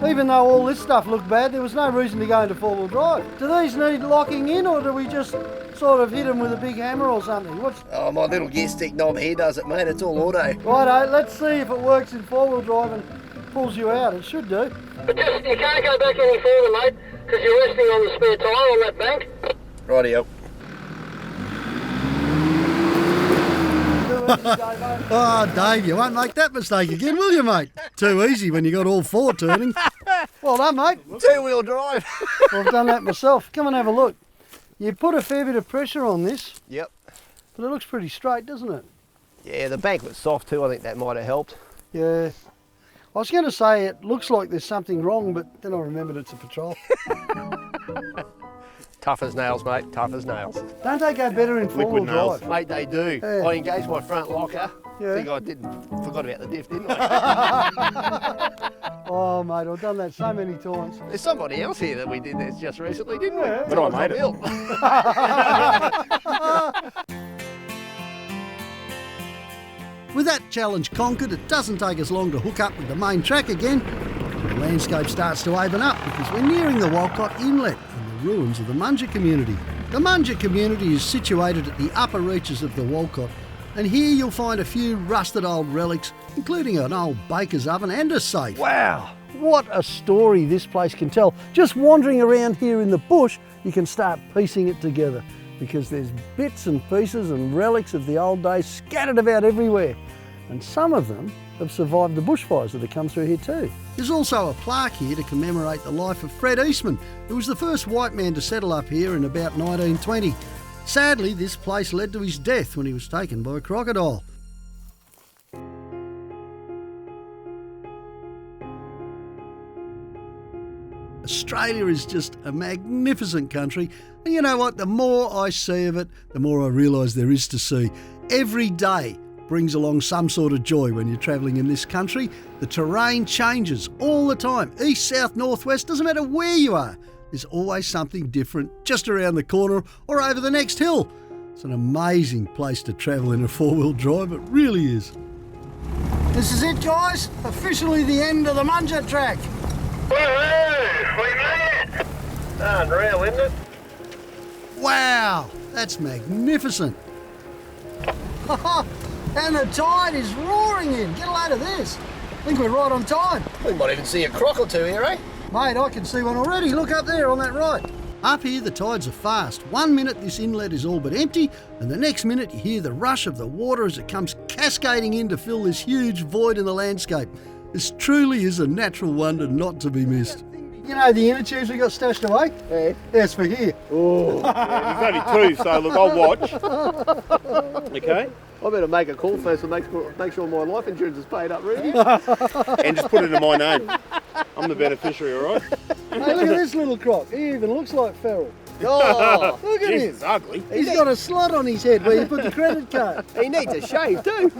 even though all this stuff looked bad, there was no reason to go into four-wheel drive. Do these need locking in, or do we just sort of hit them with a big hammer or something? Oh, my little gear stick knob here does it, mate. It's all auto. Righto, let's see if it works in four-wheel drive and pulls you out. It should do. But just, you can't go back any further, mate, because you're resting on the spare tyre on that bank. Rightio. Oh, Dave, you won't make that mistake again, will you, mate? Too easy when you got all four turning. Well done, mate. Two-wheel drive. Well, I've done that myself. Come and have a look. You put a fair bit of pressure on this. Yep. But it looks pretty straight, doesn't it? Yeah, the bank was soft too. I think that might have helped. Yeah. I was going to say it looks like there's something wrong, but then I remembered it's a patrol. Tough as nails, mate. Tough as nails. Don't they go better in four-wheel nails. drive? Mate, they do. Yeah. I engaged my front locker. Yeah. I think I forgot about the diff, didn't I? Oh, mate, I've done that so many times. There's somebody else here that we did this just recently, didn't we? Yeah. But I made it. With that challenge conquered, it doesn't take us long to hook up with the main track again. The landscape starts to open up because we're nearing the Walcott Inlet and the ruins of the Munja community. The Munja community is situated at the upper reaches of the Walcott, and here you'll find a few rusted old relics, including an old baker's oven and a safe. Wow, what a story this place can tell. Just wandering around here in the bush, you can start piecing it together, because there's bits and pieces and relics of the old days scattered about everywhere. and some of them have survived the bushfires that have come through here too. There's also a plaque here to commemorate the life of Fred Eastman, who was the first white man to settle up here in about 1920. Sadly, this place led to his death when he was taken by a crocodile. Australia is just a magnificent country, and you know what, the more I see of it, the more I realise there is to see. Every day brings along some sort of joy when you're travelling in this country. The terrain changes all the time, east, south, north, west, doesn't matter where you are. There's always something different just around the corner or over the next hill. It's an amazing place to travel in a four-wheel drive, it really is. This is it, guys, officially the end of the Munja Track. Woohoo! We made it! Unreal, isn't it? Wow, that's magnificent. And the tide is roaring in. Get a load of this. I think we're right on time. We might even see a croc or two here, eh? Mate, I can see one already. Look up there on that right. Up here, the tides are fast. 1 minute, this inlet is all but empty, and the next minute, you hear the rush of the water as it comes cascading in to fill this huge void in the landscape. This truly is a natural wonder not to be missed. You know the inner tubes we got stashed away? Yeah. That's for here. Oh. Yeah, there's only two, so look, I'll watch. Okay. I better make a call first and make sure my life insurance is paid up, really. And just put it in my name. I'm the beneficiary, all right? Hey, look at this little croc. He even looks like feral. Oh, Look at him. It's ugly. He's got a slot on his head where you put the credit card. he needs a shave too.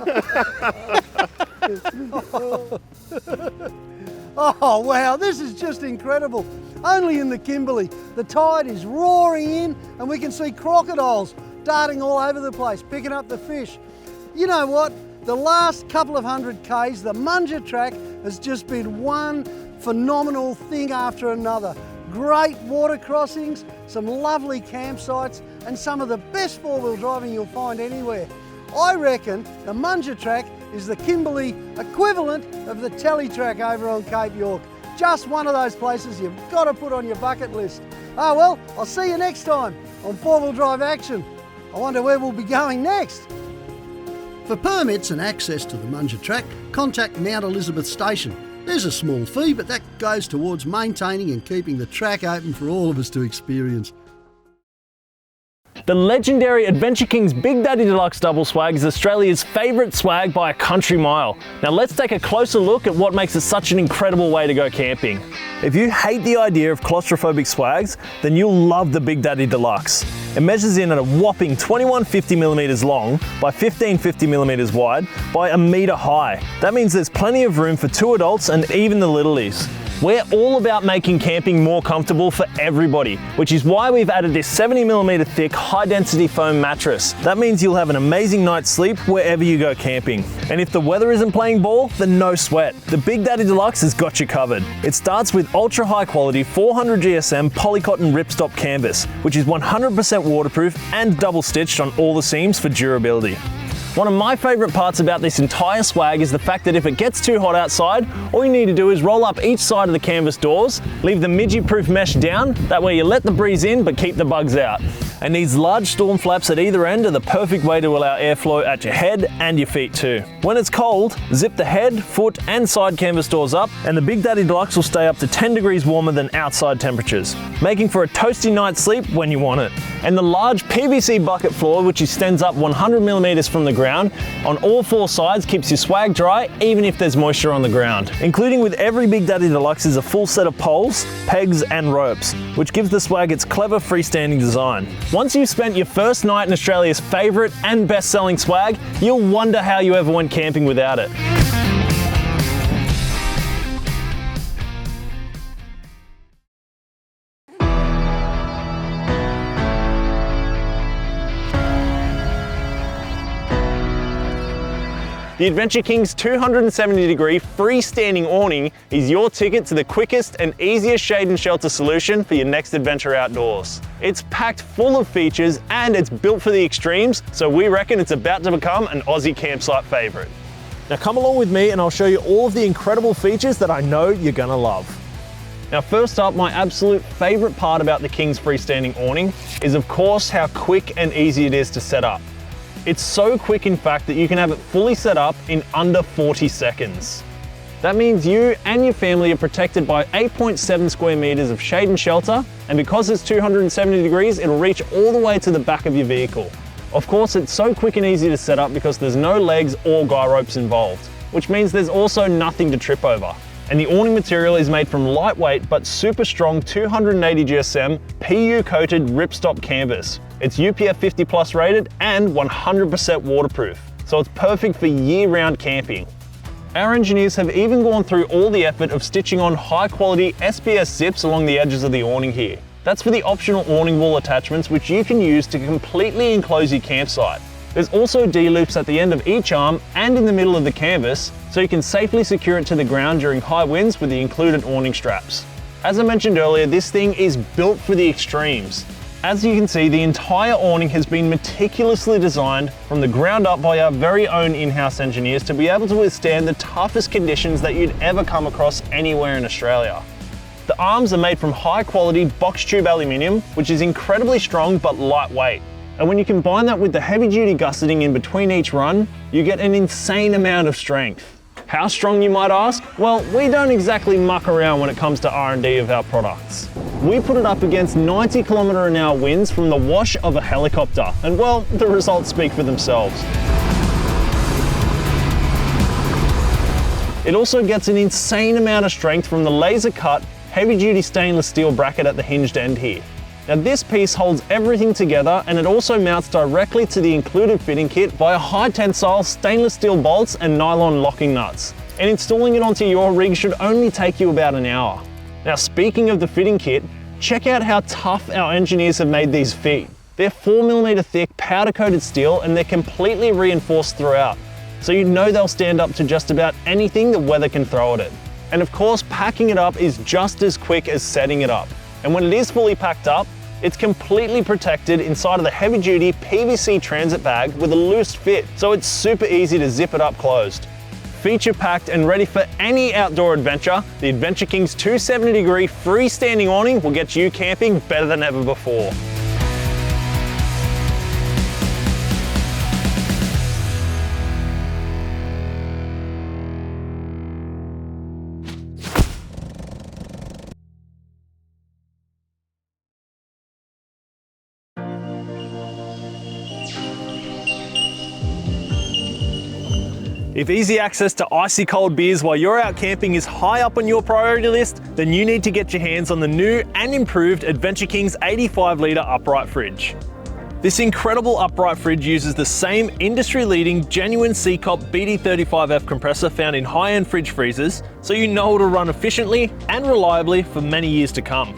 Oh wow, this is just incredible. Only in the Kimberley. The tide is roaring in and we can see crocodiles darting all over the place, picking up the fish. You know what? The last couple of 100 Ks, the Munja Track has just been one phenomenal thing after another. Great water crossings, some lovely campsites, and some of the best four-wheel driving you'll find anywhere. I reckon the Munja Track is the Kimberley equivalent of the Telly Track over on Cape York. Just one of those places you've got to put on your bucket list. Oh well, I'll see you next time on 4-wheel drive action. I wonder where we'll be going next. For permits and access to the Munja Track, contact Mount Elizabeth Station. There's a small fee, but that goes towards maintaining and keeping the track open for all of us to experience. The legendary Adventure King's Big Daddy Deluxe Double Swag is Australia's favourite swag by a country mile. Now let's take a closer look at what makes it such an incredible way to go camping. If you hate the idea of claustrophobic swags, then you'll love the Big Daddy Deluxe. It measures in at a whopping 2150mm long by 1550mm wide by a metre high. That means there's plenty of room for 2 adults and even the littlies. We're all about making camping more comfortable for everybody, which is why we've added this 70mm thick high-density foam mattress. That means you'll have an amazing night's sleep wherever you go camping. And if the weather isn't playing ball, then no sweat. The Big Daddy Deluxe has got you covered. It starts with ultra high quality 400 GSM polycotton ripstop canvas, which is 100% waterproof and double stitched on all the seams for durability. One of my favourite parts about this entire swag is the fact that if it gets too hot outside, all you need to do is roll up each side of the canvas doors, leave the midgie-proof mesh down, that way you let the breeze in but keep the bugs out. And these large storm flaps at either end are the perfect way to allow airflow at your head and your feet too. When it's cold, zip the head, foot and side canvas doors up and the Big Daddy Deluxe will stay up to 10 degrees warmer than outside temperatures, making for a toasty night's sleep when you want it. And the large PVC bucket floor, which extends up 100mm from the ground on all 4 sides, keeps your swag dry even if there's moisture on the ground. Including with every Big Daddy Deluxe is a full set of poles, pegs and ropes, which gives the swag its clever freestanding design. Once you've spent your first night in Australia's favourite and best-selling swag, you'll wonder how you ever went camping without it. The Adventure King's 270-degree freestanding awning is your ticket to the quickest and easiest shade and shelter solution for your next adventure outdoors. It's packed full of features and it's built for the extremes, so we reckon it's about to become an Aussie campsite favourite. Now come along with me and I'll show you all of the incredible features that I know you're gonna love. Now first up, my absolute favourite part about the King's freestanding awning is of course how quick and easy it is to set up. It's so quick in fact that you can have it fully set up in under 40 seconds. That means you and your family are protected by 8.7 square meters of shade and shelter, and because it's 270 degrees, it'll reach all the way to the back of your vehicle. Of course, it's so quick and easy to set up because there's no legs or guy ropes involved, which means there's also nothing to trip over. And the awning material is made from lightweight but super strong 280 GSM PU coated ripstop canvas. It's UPF 50 plus rated and 100% waterproof, so it's perfect for year-round camping. Our engineers have even gone through all the effort of stitching on high quality SPS zips along the edges of the awning here. That's for the optional awning wall attachments which you can use to completely enclose your campsite. There's also D-loops at the end of each arm and in the middle of the canvas, so you can safely secure it to the ground during high winds with the included awning straps. As I mentioned earlier, this thing is built for the extremes. As you can see, the entire awning has been meticulously designed from the ground up by our very own in-house engineers to be able to withstand the toughest conditions that you'd ever come across anywhere in Australia. The arms are made from high quality box tube aluminium, which is incredibly strong but lightweight. And when you combine that with the heavy duty gusseting in between each run, you get an insane amount of strength. How strong, you might ask? Well, we don't exactly muck around when it comes to R&D of our products. We put it up against 90 km/h winds from the wash of a helicopter, and well, the results speak for themselves. It also gets an insane amount of strength from the laser cut, heavy duty stainless steel bracket at the hinged end here. Now this piece holds everything together, and it also mounts directly to the included fitting kit via high tensile stainless steel bolts and nylon locking nuts. And installing it onto your rig should only take you about an hour. Now speaking of the fitting kit, check out how tough our engineers have made these feet. They're 4mm thick powder coated steel, and they're completely reinforced throughout, so you know they'll stand up to just about anything the weather can throw at it. And of course, packing it up is just as quick as setting it up. And when it is fully packed up, it's completely protected inside of the heavy duty PVC transit bag with a loose fit, so it's super easy to zip it up closed. Feature packed and ready for any outdoor adventure, the Adventure King's 270-degree freestanding awning will get you camping better than ever before. If easy access to icy cold beers while you're out camping is high up on your priority list, then you need to get your hands on the new and improved Adventure King's 85-litre upright fridge. This incredible upright fridge uses the same industry-leading genuine Seacop BD35F compressor found in high-end fridge freezers, so you know it'll run efficiently and reliably for many years to come.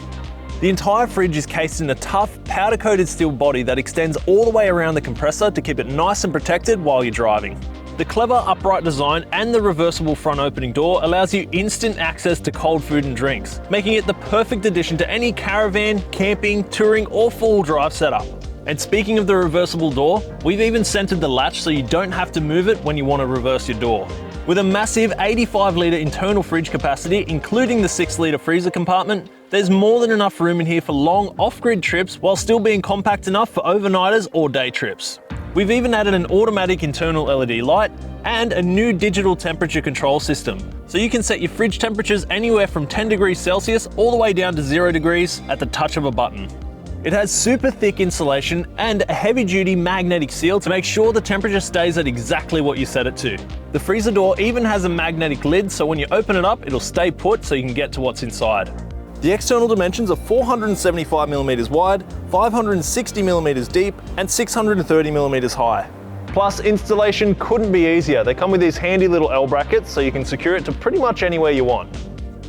The entire fridge is cased in a tough, powder-coated steel body that extends all the way around the compressor to keep it nice and protected while you're driving. The clever upright design and the reversible front opening door allows you instant access to cold food and drinks, making it the perfect addition to any caravan, camping, touring or four-wheel drive setup. And speaking of the reversible door, we've even centered the latch so you don't have to move it when you want to reverse your door. With a massive 85-litre internal fridge capacity, including the 6-litre freezer compartment, there's more than enough room in here for long off-grid trips while still being compact enough for overnighters or day trips. We've even added an automatic internal LED light and a new digital temperature control system, so you can set your fridge temperatures anywhere from 10 degrees Celsius all the way down to 0 degrees at the touch of a button. It has super thick insulation and a heavy duty magnetic seal to make sure the temperature stays at exactly what you set it to. The freezer door even has a magnetic lid, so when you open it up, it'll stay put so you can get to what's inside. The external dimensions are 475mm wide, 560mm deep, and 630mm high. Plus, installation couldn't be easier. They come with these handy little L brackets so you can secure it to pretty much anywhere you want.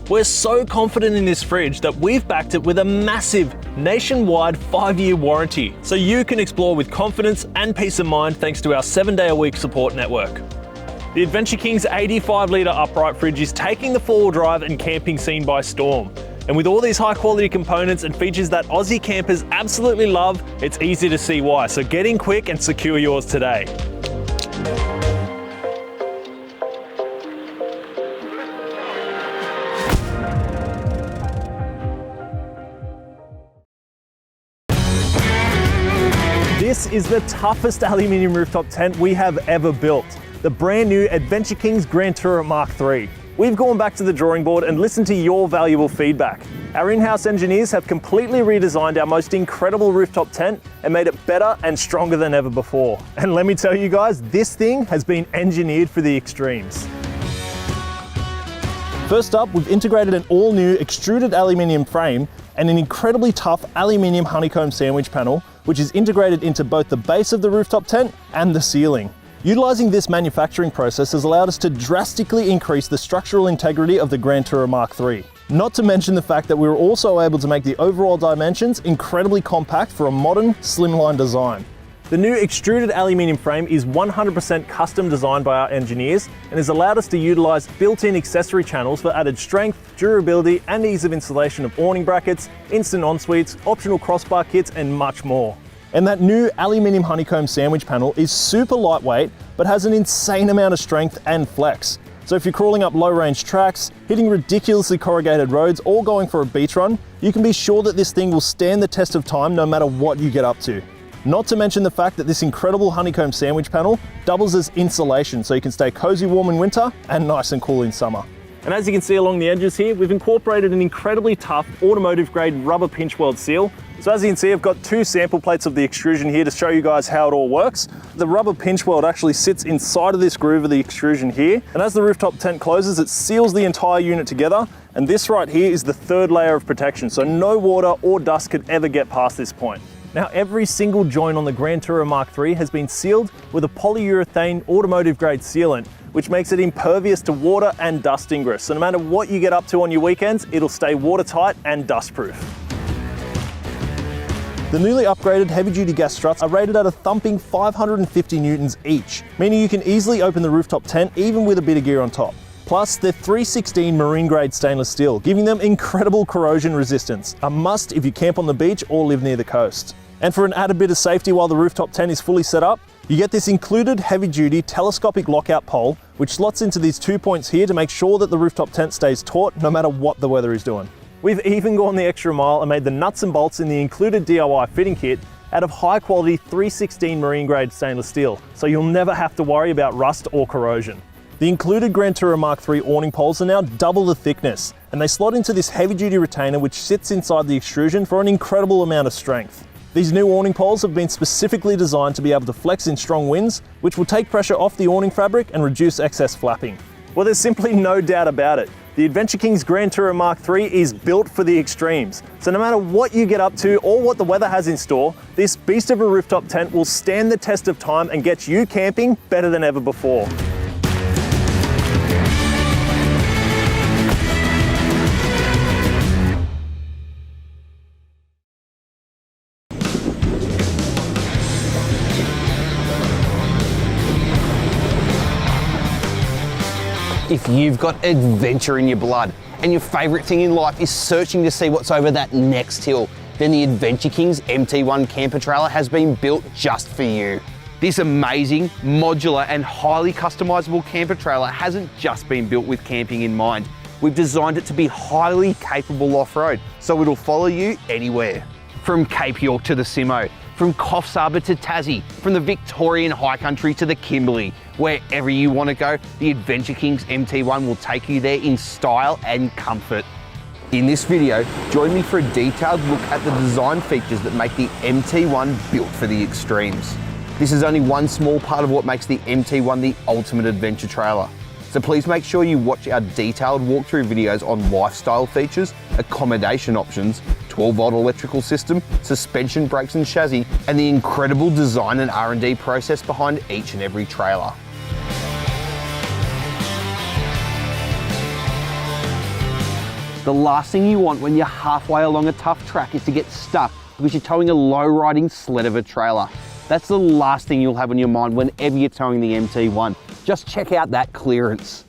We're so confident in this fridge that we've backed it with a massive nationwide 5-year warranty, so you can explore with confidence and peace of mind thanks to our 7-day-a-week support network. The Adventure King's 85-litre upright fridge is taking the four-wheel drive and camping scene by storm. And with all these high-quality components and features that Aussie campers absolutely love, it's easy to see why. So get in quick and secure yours today. This is the toughest aluminium rooftop tent we have ever built, the brand new Adventure Kings Grand Tourer Mark III. We've gone back to the drawing board and listened to your valuable feedback. Our in-house engineers have completely redesigned our most incredible rooftop tent and made it better and stronger than ever before. And let me tell you guys, this thing has been engineered for the extremes. First up, we've integrated an all-new extruded aluminium frame and an incredibly tough aluminium honeycomb sandwich panel, which is integrated into both the base of the rooftop tent and the ceiling. Utilising this manufacturing process has allowed us to drastically increase the structural integrity of the Grand Tourer Mark III. Not to mention the fact that we were also able to make the overall dimensions incredibly compact for a modern, slimline design. The new extruded aluminium frame is 100% custom designed by our engineers and has allowed us to utilise built-in accessory channels for added strength, durability and ease of installation of awning brackets, instant en-suites, optional crossbar kits and much more. And that new aluminium honeycomb sandwich panel is super lightweight, but has an insane amount of strength and flex. So if you're crawling up low-range tracks, hitting ridiculously corrugated roads, or going for a beach run, you can be sure that this thing will stand the test of time no matter what you get up to. Not to mention the fact that this incredible honeycomb sandwich panel doubles as insulation, so you can stay cozy warm in winter and nice and cool in summer. And as you can see along the edges here, we've incorporated an incredibly tough automotive grade rubber pinch weld seal. So as you can see, I've got two sample plates of the extrusion here to show you guys how it all works. The rubber pinch weld actually sits inside of this groove of the extrusion here. And as the rooftop tent closes, it seals the entire unit together. And this right here is the third layer of protection. So no water or dust could ever get past this point. Now, every single joint on the Grand Tourer Mark III has been sealed with a polyurethane automotive grade sealant, which makes it impervious to water and dust ingress. So no matter what you get up to on your weekends, it'll stay watertight and dustproof. The newly upgraded heavy-duty gas struts are rated at a thumping 550 newtons each, meaning you can easily open the rooftop tent even with a bit of gear on top. Plus, they're 316 marine-grade stainless steel, giving them incredible corrosion resistance, a must if you camp on the beach or live near the coast. And for an added bit of safety while the rooftop tent is fully set up, you get this included heavy-duty telescopic lockout pole, which slots into these 2 points here to make sure that the rooftop tent stays taut no matter what the weather is doing. We've even gone the extra mile and made the nuts and bolts in the included DIY fitting kit out of high-quality 316 marine-grade stainless steel, so you'll never have to worry about rust or corrosion. The included Grand Tourer Mark III awning poles are now double the thickness, and they slot into this heavy-duty retainer which sits inside the extrusion for an incredible amount of strength. These new awning poles have been specifically designed to be able to flex in strong winds, which will take pressure off the awning fabric and reduce excess flapping. Well, there's simply no doubt about it. The Adventure Kings Grand Tourer Mark III is built for the extremes. So no matter what you get up to or what the weather has in store, this beast of a rooftop tent will stand the test of time and get you camping better than ever before. If you've got adventure in your blood and your favourite thing in life is searching to see what's over that next hill, then the Adventure Kings MT1 Camper Trailer has been built just for you. This amazing, modular and highly customisable camper trailer hasn't just been built with camping in mind. We've designed it to be highly capable off-road, so it'll follow you anywhere. From Cape York to the Simo, from Coffs Harbour to Tassie, from the Victorian High Country to the Kimberley, wherever you want to go, the Adventure Kings MT1 will take you there in style and comfort. In this video, join me for a detailed look at the design features that make the MT1 built for the extremes. This is only one small part of what makes the MT1 the ultimate adventure trailer. So please make sure you watch our detailed walkthrough videos on lifestyle features, accommodation options, 12-volt electrical system, suspension brakes and chassis, and the incredible design and R&D process behind each and every trailer. The last thing you want when you're halfway along a tough track is to get stuck because you're towing a low-riding sled of a trailer. That's the last thing you'll have on your mind whenever you're towing the MT1. Just check out that clearance.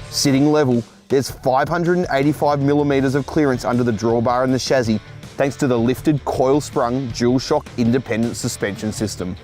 Sitting level, there's 585 millimeters of clearance under the drawbar and the chassis, thanks to the lifted coil-sprung dual shock independent suspension system.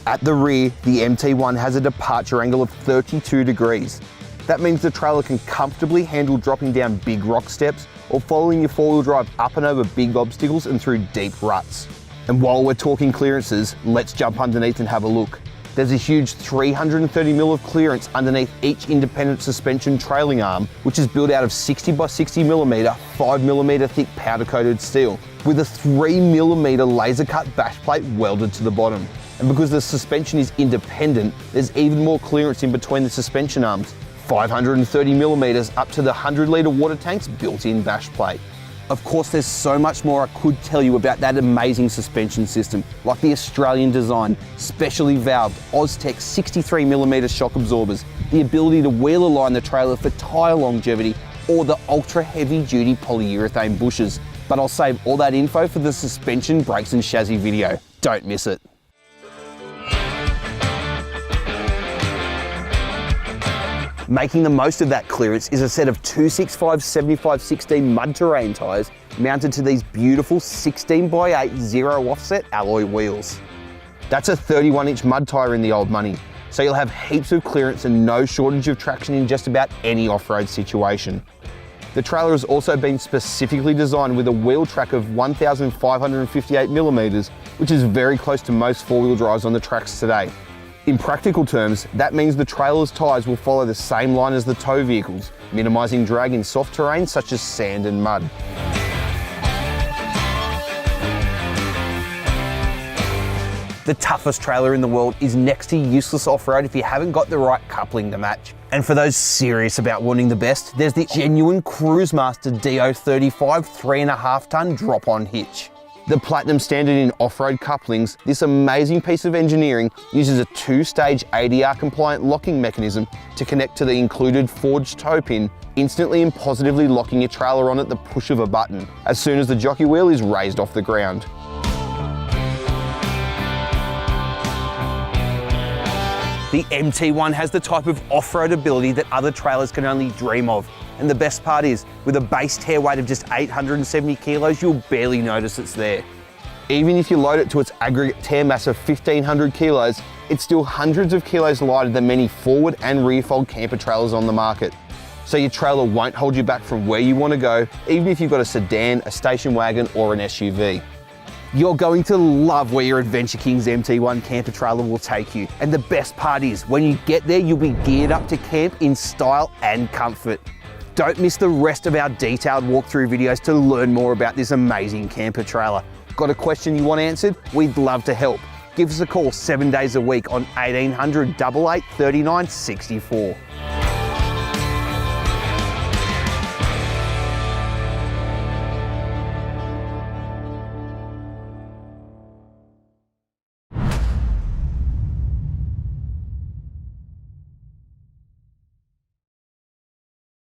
At the rear, the MT1 has a departure angle of 32 degrees. That means the trailer can comfortably handle dropping down big rock steps or following your four-wheel drive up and over big obstacles and through deep ruts. And while we're talking clearances, let's jump underneath and have a look. There's a huge 330mm of clearance underneath each independent suspension trailing arm, which is built out of 60x60mm, 5mm thick powder coated steel, with a 3mm laser cut bash plate welded to the bottom. And because the suspension is independent, there's even more clearance in between the suspension arms, 530mm up to the 100-litre water tank's built-in bash plate. Of course, there's so much more I could tell you about that amazing suspension system, like the Australian design, specially valved Oztec 63mm shock absorbers, the ability to wheel align the trailer for tyre longevity, or the ultra heavy duty polyurethane bushes. But I'll save all that info for the suspension, brakes and chassis video. Don't miss it. Making the most of that clearance is a set of 265 75/16 mud terrain tyres mounted to these beautiful 16x8 zero offset alloy wheels. That's a 31-inch mud tyre in the old money, so you'll have heaps of clearance and no shortage of traction in just about any off-road situation. The trailer has also been specifically designed with a wheel track of 1,558mm, which is very close to most four-wheel drives on the tracks today. In practical terms, that means the trailer's tyres will follow the same line as the tow vehicles, minimising drag in soft terrain such as sand and mud. The toughest trailer in the world is next to useless off-road if you haven't got the right coupling to match. And for those serious about wanting the best, there's the genuine Cruisemaster DO35 3.5 tonne drop-on hitch. The platinum standard in off-road couplings, this amazing piece of engineering uses a two-stage ADR compliant locking mechanism to connect to the included forged toe pin, instantly and positively locking your trailer on at the push of a button, as soon as the jockey wheel is raised off the ground. The MT1 has the type of off-road ability that other trailers can only dream of. And the best part is, with a base tear weight of just 870 kilos, you'll barely notice it's there. Even if you load it to its aggregate tear mass of 1,500 kilos, it's still hundreds of kilos lighter than many forward and rear fold camper trailers on the market. So your trailer won't hold you back from where you want to go, even if you've got a sedan, a station wagon, or an SUV. You're going to love where your Adventure Kings MT1 camper trailer will take you. And the best part is, when you get there, you'll be geared up to camp in style and comfort. Don't miss the rest of our detailed walkthrough videos to learn more about this amazing camper trailer. Got a question you want answered? We'd love to help. Give us a call 7 days a week on 1800 88 39 64.